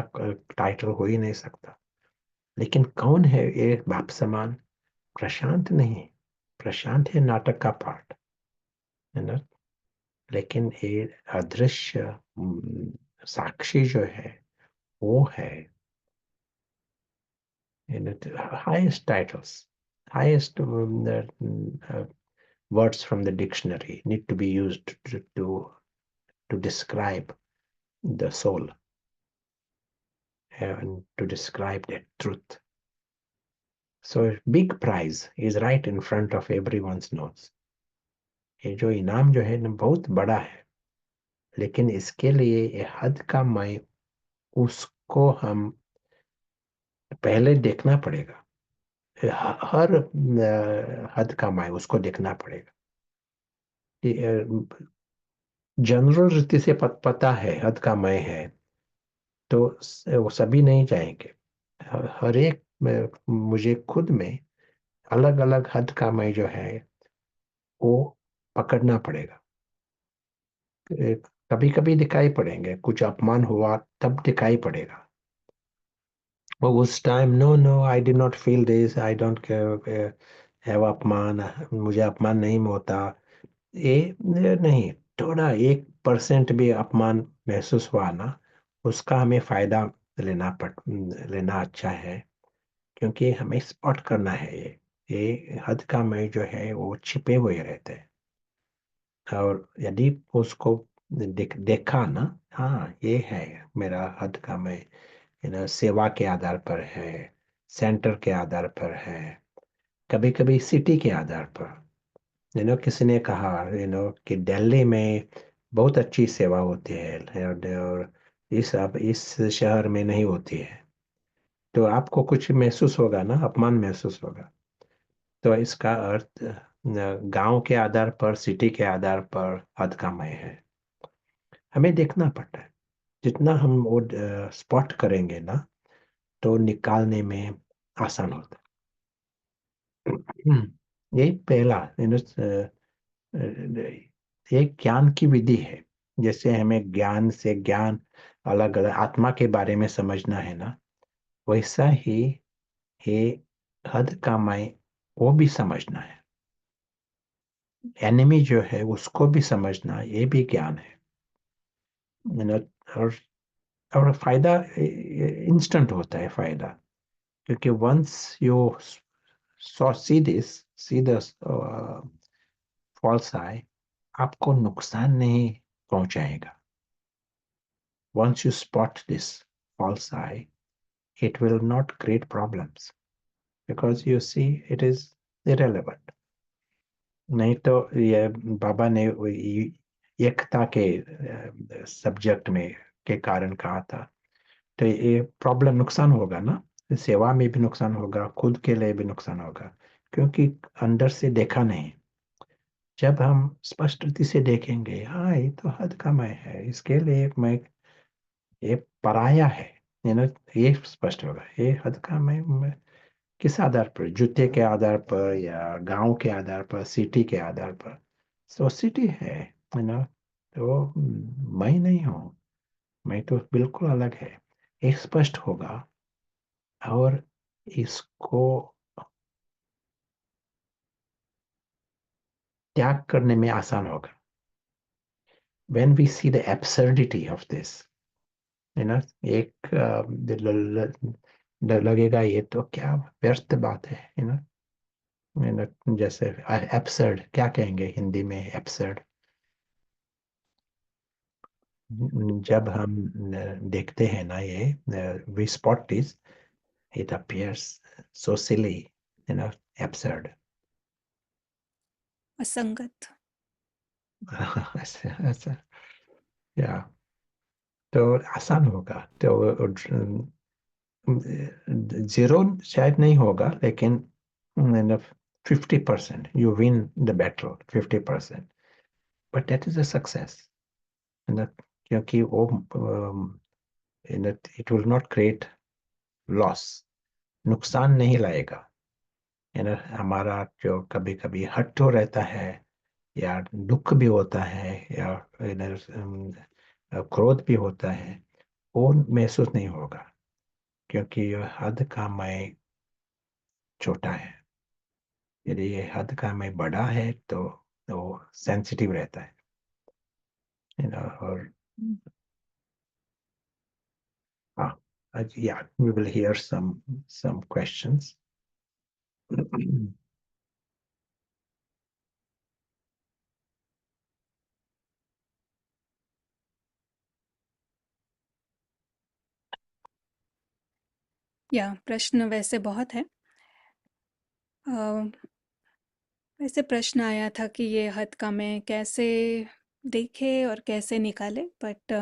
टाइटल हो ही नहीं सकता। लेकिन कौन है ये बाप समान? प्रशांत नहीं, प्रशांत है नाटक का पार्ट, है ना। लेकिन ये अदृश्य साक्षी जो है, वो है highest titles, highest words from the dictionary need to be used to describe the soul and to describe that truth. So big prize is right in front of everyone's nose. ये जो इनाम जो है ना, बहुत बड़ा है, लेकिन इसके लिए ये हद का मैं उसको हम पहले देखना पड़ेगा। हर हद का माय उसको देखना पड़ेगा कि जनरल रीति से पता है हद का मय है, तो वो सभी नहीं जाएंगे। हर एक मुझे खुद में अलग अलग हद का मय जो है वो पकड़ना पड़ेगा। कभी कभी दिखाई पड़ेंगे, कुछ अपमान हुआ तब दिखाई पड़ेगा। वो उस time no no I did not feel this, I don't have अपमान, मुझे अपमान नहीं होता। ये नहीं, थोड़ा 1% भी अपमान महसूस हुआ ना, उसका हमें फायदा लेना अच्छा है। क्योंकि हमें स्पॉट करना है ये हद का मैं जो है वो छिपे हुए रहते हैं। और यदि उसको देखा ना, हाँ ये है मेरा हद का मैं, सेवा के आधार पर है, सेंटर के आधार पर है, कभी कभी सिटी के आधार पर। किसी ने कहा कि दिल्ली में बहुत अच्छी सेवा होती है और इस अब इस शहर में नहीं होती है, तो आपको कुछ महसूस होगा ना, अपमान महसूस होगा। तो इसका अर्थ गांव के आधार पर, सिटी के आधार पर हद का मय है। हमें देखना पड़ता है, जितना हम वो स्पॉट करेंगे ना, तो निकालने में आसान होता है। यही पहला एक ज्ञान की विधि है। जैसे हमें ज्ञान से ज्ञान, अलग अलग आत्मा के बारे में समझना है ना, वैसा ही ये हद का मैं वो भी समझना है। एनिमी जो है उसको भी समझना, ये भी ज्ञान है। और फायदा इंस्टेंट होता है फायदा, क्योंकि once you see this, see the false I, आपको नुकसान नहीं पहुंचाएगा। Once you spot this false eye, it will not create problems because you see it is irrelevant. नहीं तो ये बाबा ने एकता के सब्जेक्ट में के कारण कहा था, तो ये प्रॉब्लम नुकसान होगा ना, सेवा में भी नुकसान होगा, खुद के लिए भी नुकसान होगा, क्योंकि अंदर से देखा नहीं। जब हम स्पष्ट रीति से देखेंगे, हाँ ये तो हद का मैं है, इसके लिए मैं, ये पराया है, ना, ये स्पष्ट होगा। ये हद का मैं किस आधार पर, जूते के आधार पर या गांव के आधार पर, सिटी के आधार पर। सो सिटी है ना, तो मैं नहीं हूँ, मैं तो बिल्कुल अलग है। ये स्पष्ट होगा और इसको त्याग करने में आसान होगा। when we see the absurdity of this, एक लगेगा ये तो क्या व्यर्थ बात है, जैसे एब्सर्ड क्या कहेंगे हिंदी में, एब्सर्ड। जब हम देखते हैं ना ये we spot this, it appears so silly, absurd. असंगत। ऐसा ऐसा, या तो आसान होगा। तो जीरो शायद नहीं होगा, लेकिन 50% you win the battle, 50%, but that is a success. क्योंकि वो it will not create loss, नुकसान नहीं लाएगा। हमारा जो कभी कभी हट हो रहता है, या दुख भी होता है, या क्रोध भी होता है, वो महसूस नहीं होगा, क्योंकि ये हद का मैं छोटा है। यदि ये हद का मैं बड़ा है तो वो सेंसिटिव रहता है, और हाँ, yeah, we will hear some questions. या प्रश्न वैसे बहुत है। वैसे प्रश्न आया था कि ये हद का मैं कैसे देखे और कैसे निकाले, बट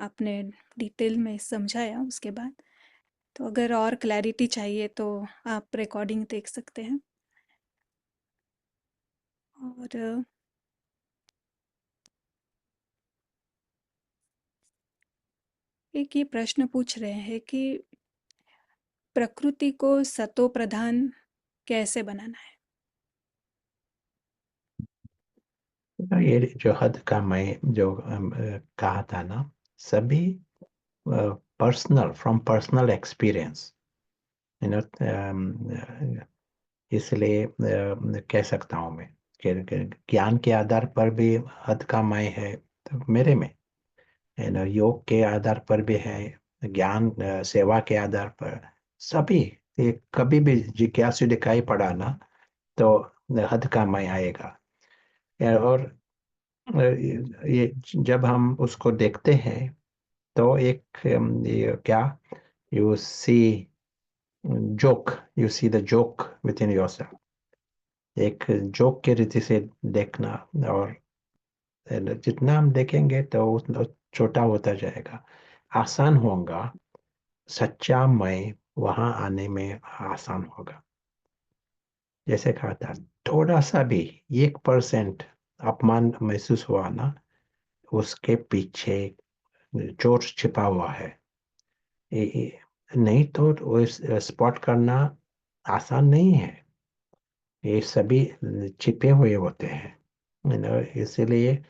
आपने डिटेल में समझाया उसके बाद। तो अगर और क्लैरिटी चाहिए तो आप रिकॉर्डिंग देख सकते हैं। और एक ये प्रश्न पूछ रहे हैं कि प्रकृति को सतो प्रधान कैसे बनाना है? ये जो हद का मैं जो कहा था ना, सभी personal, from personal experience, you know, इसलिए कह सकता हूँ मैं कि ज्ञान के आधार पर भी हद का मैं है तो मेरे में, है ना, योग के आधार पर भी है, ज्ञान सेवा के आधार पर सभी, ये कभी भी जिज्ञासु दिखाई पड़ा ना तो हद का मैं आएगा। और ये जब हम उसको देखते हैं तो एक ये क्या, you see joke, you see the joke within yourself, एक जोक के रीति से देखना। और जितना हम देखेंगे तो उतना छोटा होता जाएगा, आसान होगा, सच्चा मैं वहां आने में आसान होगा। जैसे कहा था, थोड़ा सा भी 1% अपमान महसूस हुआ ना, उसके पीछे चोर छिपा हुआ है। नहीं तो वो स्पॉट करना आसान नहीं है, ये सभी छिपे हुए होते हैं, इसीलिए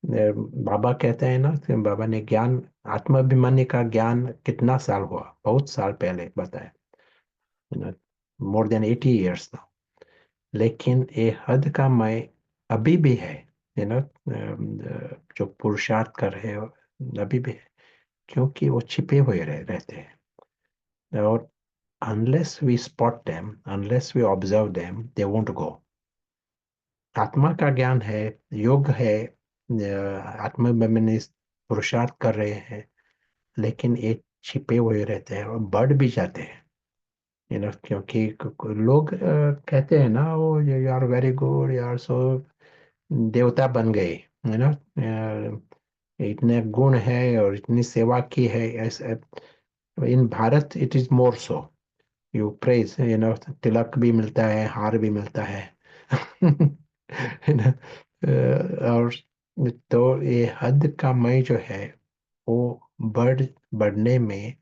बाबा कहते हैं ना कि बाबा ने ज्ञान, आत्माभिमानी का ज्ञान कितना साल हुआ, बहुत साल पहले बताया, मोर देन 80 years ना। लेकिन ये हद का मैं अभी भी है, जो पुरुषार्थ कर रहे हो अभी भी है, क्योंकि वो छिपे हुए रहते हैं। और unless we spot them, unless we observe them, they won't go। आत्मा का ज्ञान है, योग है, आत्माभिमानी पुरुषार्थ कर रहे हैं, लेकिन ये छिपे हुए रहते हैं और बढ़ भी जाते हैं, क्योंकि लोग कहते हैं ना, वो you are very good, you are so, देवता बन गए, इतने गुण है और इतनी सेवा की है, ऐसे। In Bharat it is more so, you praise, tilak भी मिलता है, हार भी मिलता है। है ना। और तो ये हद का मय जो है वो बढ़ने में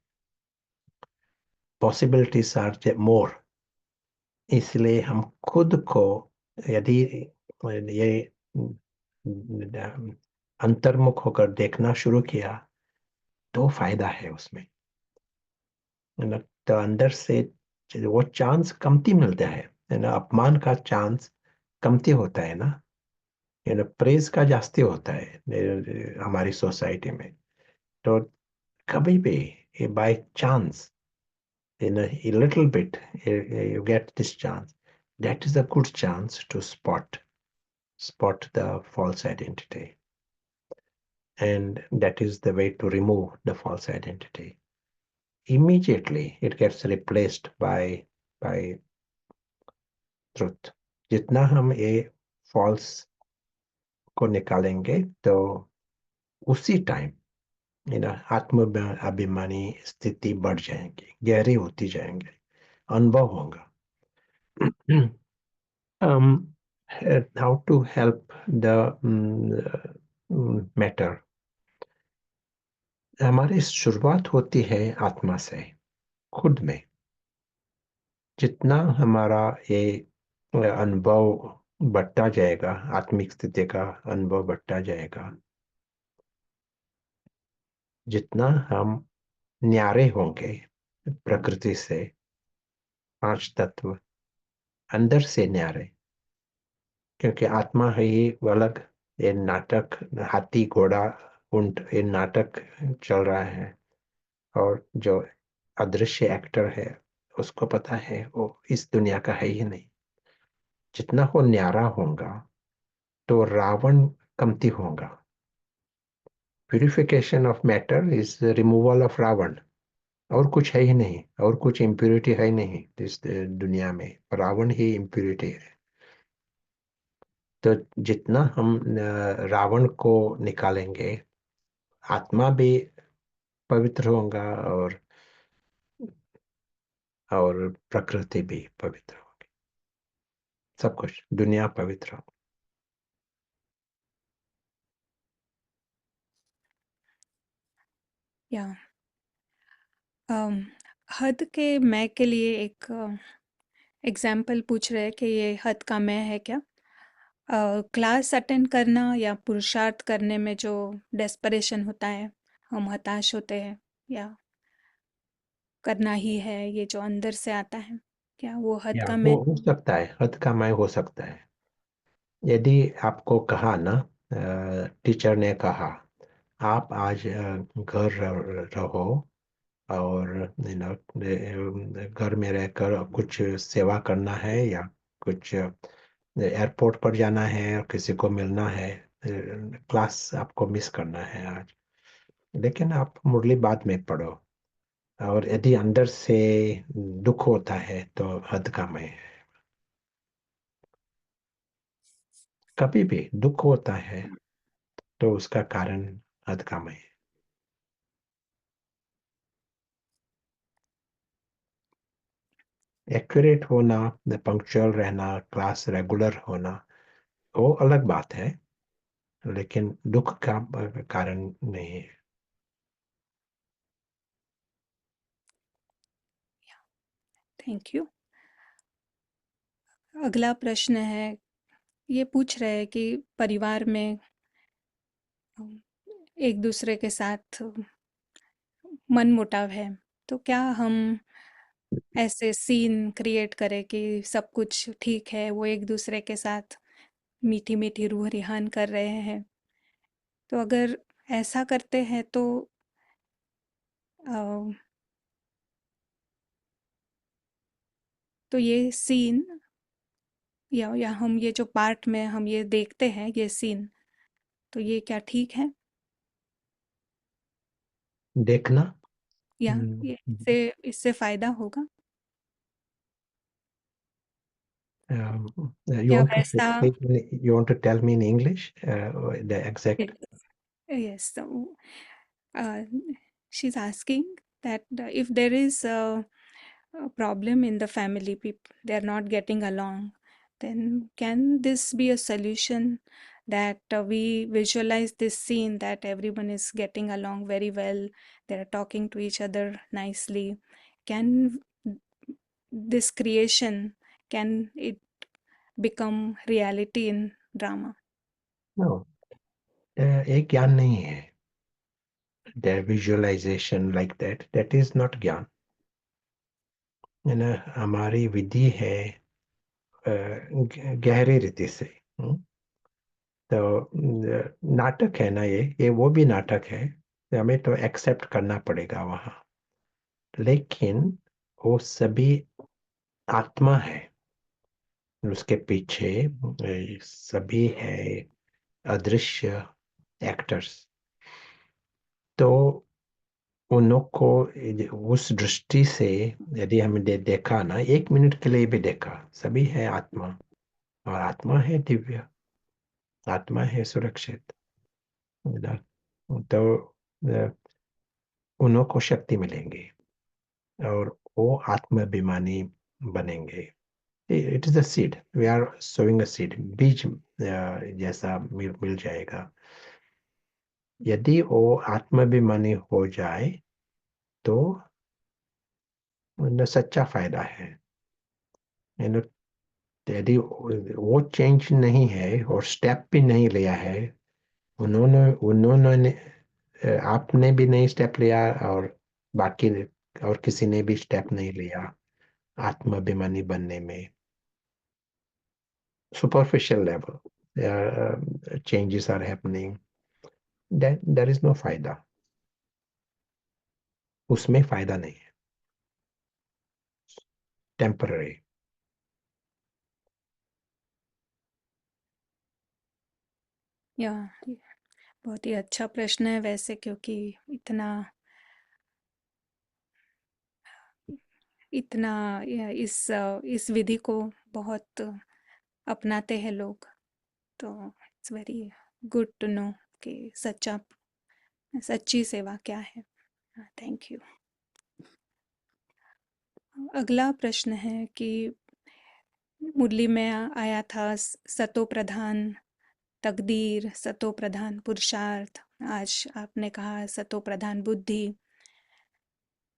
पॉसिबिलिटीज आर मोर। इसलिए हम खुद को, यदि ये अंतर्मुख होकर देखना शुरू किया तो फायदा है उसमें, है ना। तो अंदर से वो चांस कमती मिलता है ना, अपमान का चांस कमती होता है ना, प्रेज का जास्ती होता है हमारी सोसाइटी में। तो कभी भी by chance, a little bit, you get this chance, that is a good chance to spot the false identity, and that is the way to remove the false identity. Immediately it gets replaced by truth। जितना हम ये false को निकालेंगे तो उसी time आत्म अभिमानी स्थिति बढ़ जाएंगी, गहरी होती जाएंगे, अनुभव होगा। um, how to help the matter. हमारी शुरुआत होती है आत्मा से, खुद में। जितना हमारा ये अनुभव बढ़ता जाएगा, आत्मिक स्थिति का अनुभव बढ़ता जाएगा, जितना हम न्यारे होंगे प्रकृति से, पांच तत्व अंदर से न्यारे, क्योंकि आत्मा है ही अलग। ये नाटक, हाथी घोड़ा ऊंट, ये नाटक चल रहा है, और जो अदृश्य एक्टर है उसको पता है वो इस दुनिया का है ही नहीं। जितना वो न्यारा होगा तो रावण कमती होगा। Purification of matter is removal of Ravan, और कुछ है ही नहीं, और कुछ इम्प्योरिटी है ही नहीं इस दुनिया में, रावण ही इम्प्योरिटी है। तो जितना हम रावण को निकालेंगे, आत्मा भी पवित्र होगा, और प्रकृति भी पवित्र होगी, सब कुछ दुनिया पवित्र हो। या अम, हद के मैं के लिए एक एग्जाम्पल पूछ रहे हैं कि ये हद का मैं है क्या? क्लास अटेंड करना या पुरुषार्थ करने में जो डेस्परेशन होता है, हम हताश होते हैं या करना ही है, ये जो अंदर से आता है, क्या वो हद या का वो मैं? हो सकता है, हद का मैं हो सकता है। यदि आपको कहा ना, टीचर ने कहा आप आज घर रहो, और घर में रहकर कुछ सेवा करना है, या कुछ एयरपोर्ट पर जाना है और किसी को मिलना है, क्लास आपको मिस करना है आज, लेकिन आप मुरली बाद में पढ़ो। और यदि अंदर से दुख होता है तो हद का मैं है। कभी भी दुख होता है तो उसका कारण हद का मैं है। एक्यूरेट होना, पंक्चुअल रहना, क्लास रेगुलर होना, वो अलग बात है, लेकिन दुख का कारण नहीं है। Thank you. अगला प्रश्न है, ये पूछ रहे हैं कि परिवार में एक दूसरे के साथ मनमुटाव है, तो क्या हम ऐसे सीन क्रिएट करें कि सब कुछ ठीक है, वो एक दूसरे के साथ मीठी मीठी रूह रिहान कर रहे हैं? तो अगर ऐसा करते हैं अ, तो ये सीन या हम ये जो पार्ट में हम ये देखते हैं ये सीन, तो ये क्या ठीक है? देखना। या हम्म, ये इससे इससे फायदा होगा? you या want to वैसा? speak, you want to tell me in English, the exact. Yes. So, uh, she's asking that if there is a problem in the family, people they are not getting along, then can this be a solution that we visualize this scene that everyone is getting along very well, they are talking to each other nicely. Can this creation, can it become reality in drama? No, एक ज्ञान नहीं है। The visualization like that is not ज्ञान, है ना। हमारी विधि है गहरी रीति से। तो नाटक है ना, ये वो भी नाटक है, तो हमें तो एक्सेप्ट करना पड़ेगा वहाँ। लेकिन वो सभी आत्मा है, उसके पीछे सभी है अदृश्य एक्टर्स। तो उन लोग को उस दृष्टि से यदि हमने देखा ना, 1 मिनट के लिए भी देखा, सभी है आत्मा, और आत्मा है दिव्य, आत्मा है सुरक्षित, है ना। तो उन लोग को शक्ति मिलेंगी, और वो आत्माभिमानी बनेंगे। It is a seed, we are sowing a seed, बीज जैसा मिल जाएगा। यदि वो आत्माभिमानी हो जाए तो उनमें सच्चा फायदा है। You यदि वो चेंज नहीं है और स्टेप भी नहीं लिया है, उन्होंने उन्होंने आपने भी नहीं स्टेप लिया, और बाकी और किसी ने भी स्टेप नहीं लिया आत्माभिमानी बनने में, superficial level changes are happening, then there is no फायदा, उसमें फायदा नहीं है, टेम्पररी। या ये बहुत ही अच्छा प्रश्न है वैसे, क्योंकि इतना इतना इस विधि को बहुत अपनाते हैं लोग, तो it's very good to know कि सच्ची सेवा क्या है। Thank you. अगला प्रश्न है कि मुरली में आया था सतो प्रधान तकदीर, सतो प्रधान पुरुषार्थ। आज आपने कहा सतो प्रधान बुद्धि।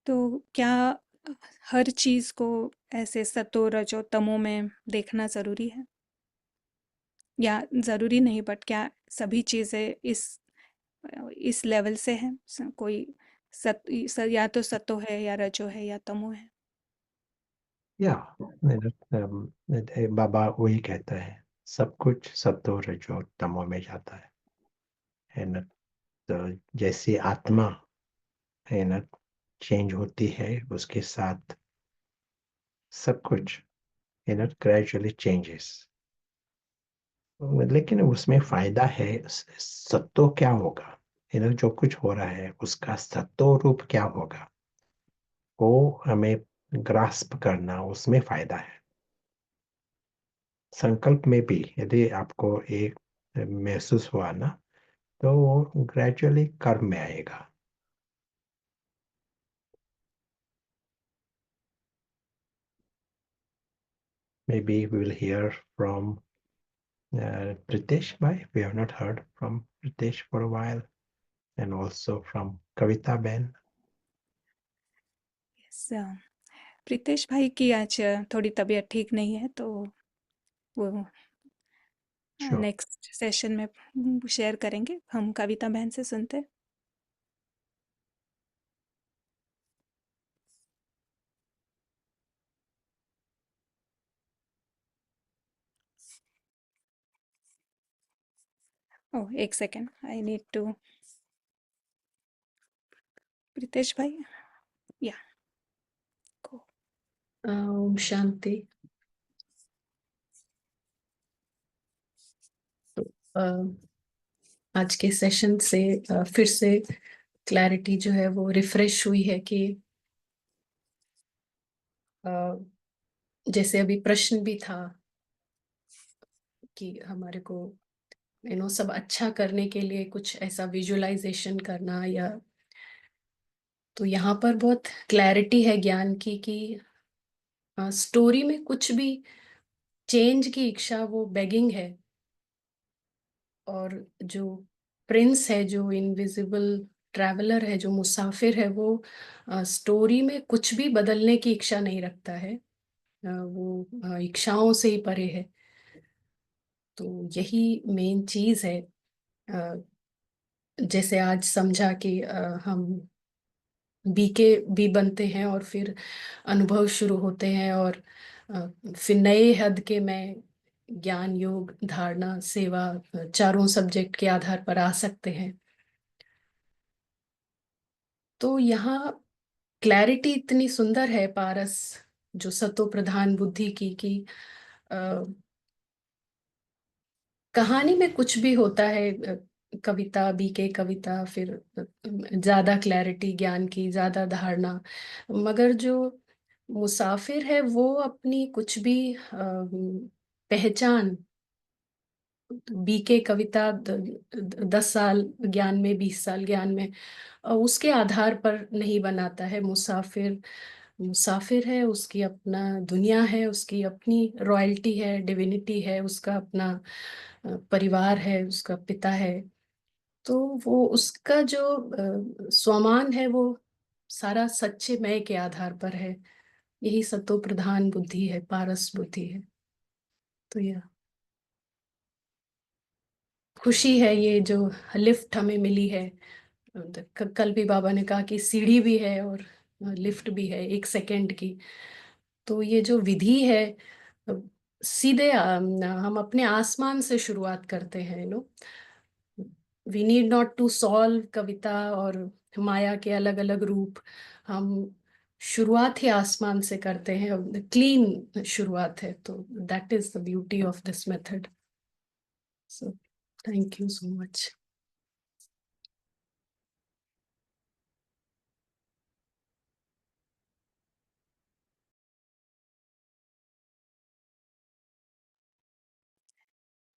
तो क्या हर चीज़ को ऐसे सतो रजो तमो में देखना ज़रूरी है, या ज़रूरी नहीं, बट क्या सभी चीज़ें इस लेवल से हैं? कोई या तो सतो है या रजो है या तमो है। या बाबा वही कहता है, सब कुछ सत्व रजो तमो में जाता है ना। तो जैसी आत्मा है ना चेंज होती है, उसके साथ सब कुछ है ना ग्रेजुअली चेंजेस। लेकिन उसमें फायदा है, सत्व क्या होगा, है ना, जो कुछ हो रहा है उसका सत्व रूप क्या होगा, वो हमें ग्रास्प करना, उसमें फायदा है। संकल्प में भी यदि आपको एक महसूस हुआ ना, तो वो ग्रेजुअली कर्म में आएगा। Maybe we will hear from Pritesh Bhai. We have not heard from Pritesh for a while, and also from Kavita Ben. Yes, Pritesh भाई की आज थोड़ी तबीयत ठीक नहीं है, तो वो Sure. नेक्स्ट सेशन में शेयर करेंगे। हम कविता बहन से सुनते हैं। ओह, एक second, I need to. Pritesh भाई, या को ओम शांति। अ, आज के सेशन से फिर से क्लैरिटी जो है वो रिफ्रेश हुई है कि अ, जैसे अभी प्रश्न भी था कि हमारे को सब अच्छा करने के लिए कुछ ऐसा विजुअलाइजेशन करना, या तो यहाँ पर बहुत क्लैरिटी है ज्ञान की कि स्टोरी में कुछ भी चेंज की इच्छा वो बेगिंग है, और जो प्रिंस है, जो इनविजिबल ट्रैवलर है, जो मुसाफिर है, वो स्टोरी में कुछ भी बदलने की इच्छा नहीं रखता है। वो इच्छाओं से ही परे है। तो यही मेन चीज है। अ, जैसे आज समझा कि हम बीके भी बनते हैं और फिर अनुभव शुरू होते हैं, और फिर नए हद के में ज्ञान योग धारणा सेवा चारों सब्जेक्ट के आधार पर आ सकते हैं। तो यहाँ क्लैरिटी इतनी सुंदर है पारस, जो सतो प्रधान बुद्धि की, कि अ, कहानी में कुछ भी होता है, कविता बीके कविता, फिर ज्यादा क्लैरिटी ज्ञान की, ज्यादा धारणा, मगर जो मुसाफिर है वो अपनी कुछ भी पहचान बीके कविता 10 साल ज्ञान में, 20 साल ज्ञान में, उसके आधार पर नहीं बनाता है। मुसाफिर मुसाफिर है, उसकी अपना दुनिया है, उसकी अपनी रॉयल्टी है, डिविनिटी है, उसका अपना परिवार है, उसका पिता है। तो वो उसका जो स्वमान है वो सारा सच्चे मय के आधार पर है। यही सतो प्रधान बुद्धि है, पारस बुद्धि है। तो यह खुशी है, ये जो लिफ्ट हमें मिली है। कल भी बाबा ने कहा कि सीढ़ी भी है और लिफ्ट भी है 1 सेकेंड की। तो ये जो विधि है, अ, सीधे हम अपने आसमान से शुरुआत करते हैं। We need not to solve Kavita और माया के अलग अलग रूप। हम शुरुआत ही आसमान से करते हैं, क्लीन शुरुआत है। तो that is the beauty of this method. So thank you so much.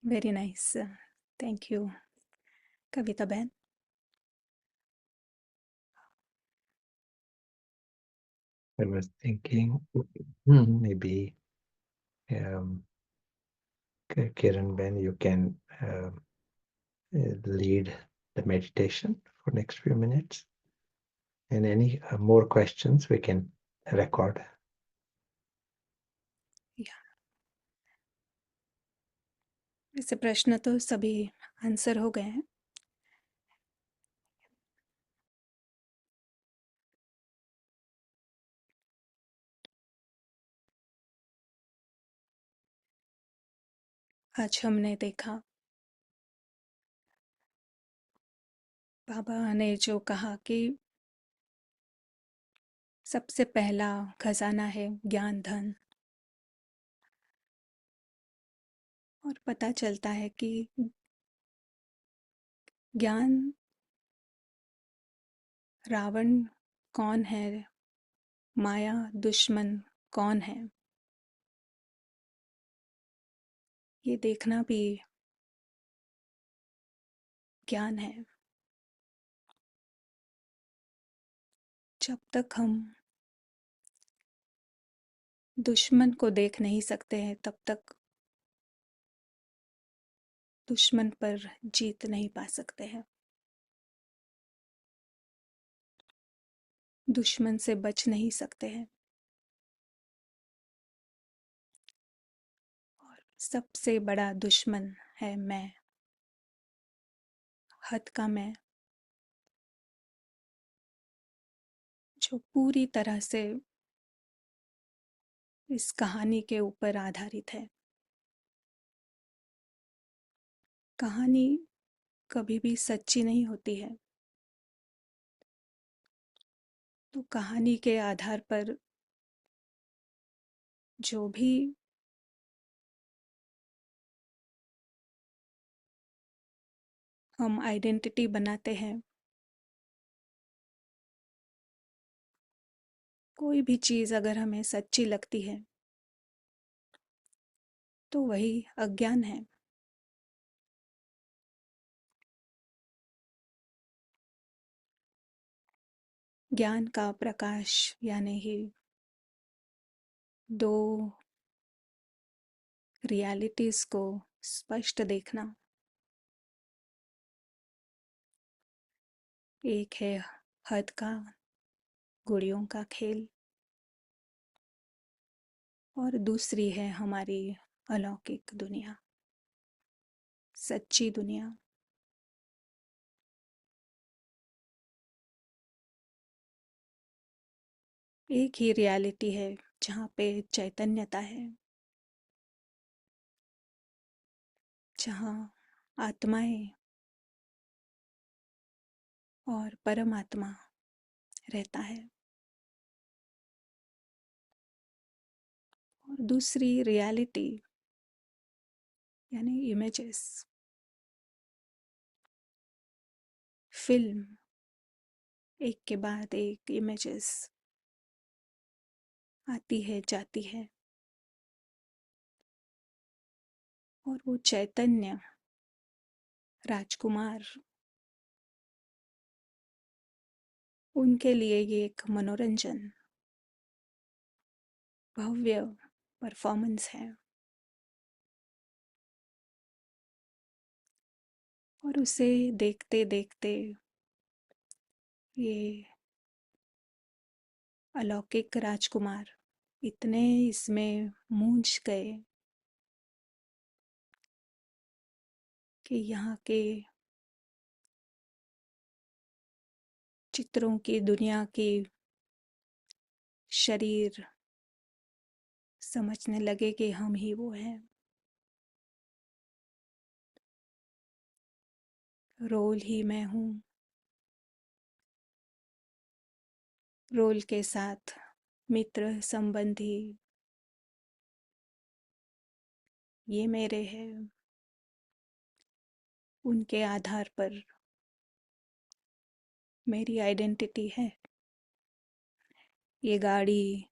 Very nice, thank you Kavita बहन। I was thinking maybe um, Kiran Ben, you can lead the meditation for next few minutes. And any more questions we can record. वैसे प्रश्न तो सभी answer हो गए हैं। आज हमने देखा बाबा ने जो कहा कि सबसे पहला खजाना है ज्ञान धन, और पता चलता है कि ज्ञान रावण कौन है, माया दुश्मन कौन है, ये देखना भी ज्ञान है। जब तक हम दुश्मन को देख नहीं सकते हैं तब तक दुश्मन पर जीत नहीं पा सकते हैं। दुश्मन से बच नहीं सकते हैं। और सबसे बड़ा दुश्मन है मैं, हद का मैं, जो पूरी तरह से इस कहानी के ऊपर आधारित है। कहानी कभी भी सच्ची नहीं होती है, तो कहानी के आधार पर जो भी हम आइडेंटिटी बनाते हैं, कोई भी चीज़ अगर हमें सच्ची लगती है तो वही अज्ञान है। ज्ञान का प्रकाश यानी ही दो रियलिटीज़ को स्पष्ट देखना। एक है हद का गुड़ियों का खेल, और दूसरी है हमारी अलौकिक दुनिया, सच्ची दुनिया। एक ही रियलिटी है जहाँ पे चैतन्यता है, जहाँ आत्माएं और परमात्मा रहता है। और दूसरी रियलिटी यानी इमेजेस, फिल्म, एक के बाद एक इमेजेस आती है जाती है, और वो चैतन्य राजकुमार, उनके लिए ये एक मनोरंजन, भव्य परफॉर्मेंस है। और उसे देखते देखते ये अलौकिक राजकुमार इतने इसमें मूंझ गए कि यहाँ के चित्रों की दुनिया की शरीर समझने लगे कि हम ही वो हैं। रोल ही मैं हूँ, रोल के साथ मित्र संबंधी ये मेरे हैं, उनके आधार पर मेरी आइडेंटिटी है। ये गाड़ी,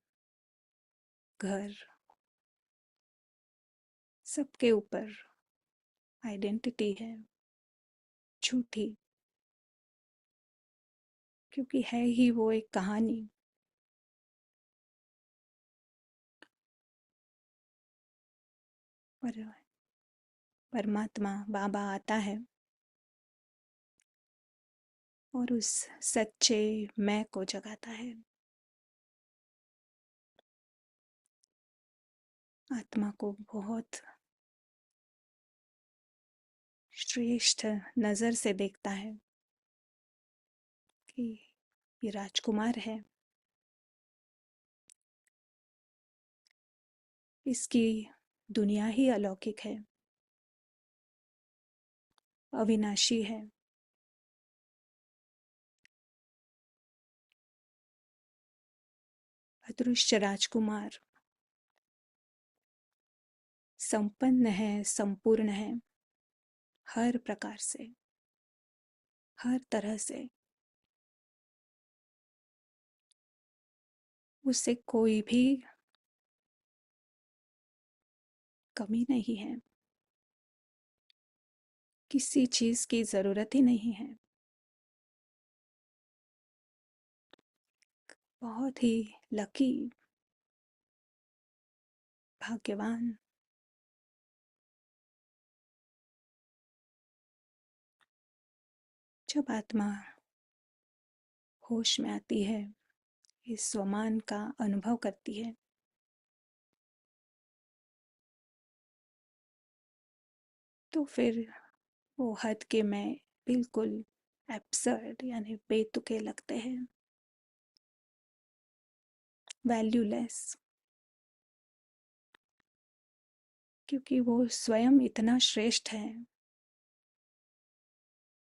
घर, सबके ऊपर आइडेंटिटी है झूठी, क्योंकि है ही वो एक कहानी। और परमात्मा बाबा आता है और उस सच्चे मैं को जगाता है। आत्मा को बहुत श्रेष्ठ नज़र से देखता है कि ये राजकुमार है, इसकी दुनिया ही अलौकिक है, अविनाशी है। अदृश्य राजकुमार संपन्न है, संपूर्ण है, हर प्रकार से, हर तरह से। उससे कोई भी कमी नहीं है, किसी चीज़ की ज़रूरत ही नहीं है। बहुत ही लकी, भाग्यवान। जब आत्मा होश में आती है, इस स्वमान का अनुभव करती है, तो फिर वो हद के मैं बिल्कुल एब्सर्ड यानी बेतुके लगते हैं, वैल्यूलेस, क्योंकि वो स्वयं इतना श्रेष्ठ है।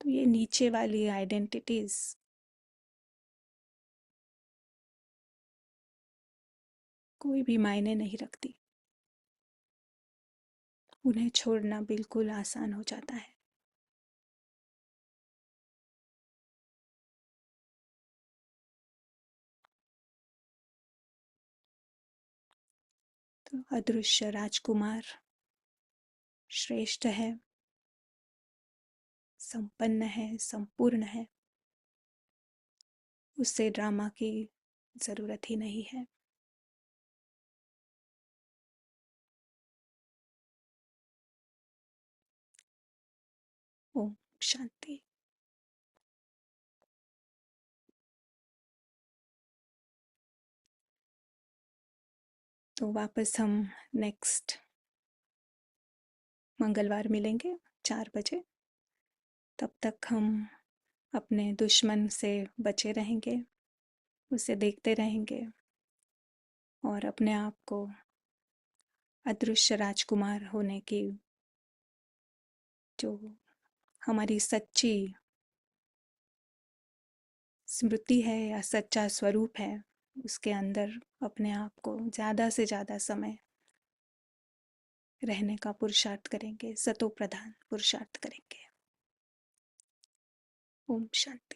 तो ये नीचे वाली आइडेंटिटीज कोई भी मायने नहीं रखती, उन्हें छोड़ना बिल्कुल आसान हो जाता है। तो अदृश्य राजकुमार श्रेष्ठ है, संपन्न है, संपूर्ण है, उससे ड्रामा की जरूरत ही नहीं है। ओम शांति। तो वापस हम नेक्स्ट मंगलवार मिलेंगे 4 बजे। तब तक हम अपने दुश्मन से बचे रहेंगे, उसे देखते रहेंगे और अपने आप को अदृश्य राजकुमार होने की जो हमारी सच्ची स्मृति है या सच्चा स्वरूप है, उसके अंदर अपने आप को ज़्यादा से ज़्यादा समय रहने का पुरुषार्थ करेंगे, सतो प्रधान पुरुषार्थ करेंगे। ओम शांति।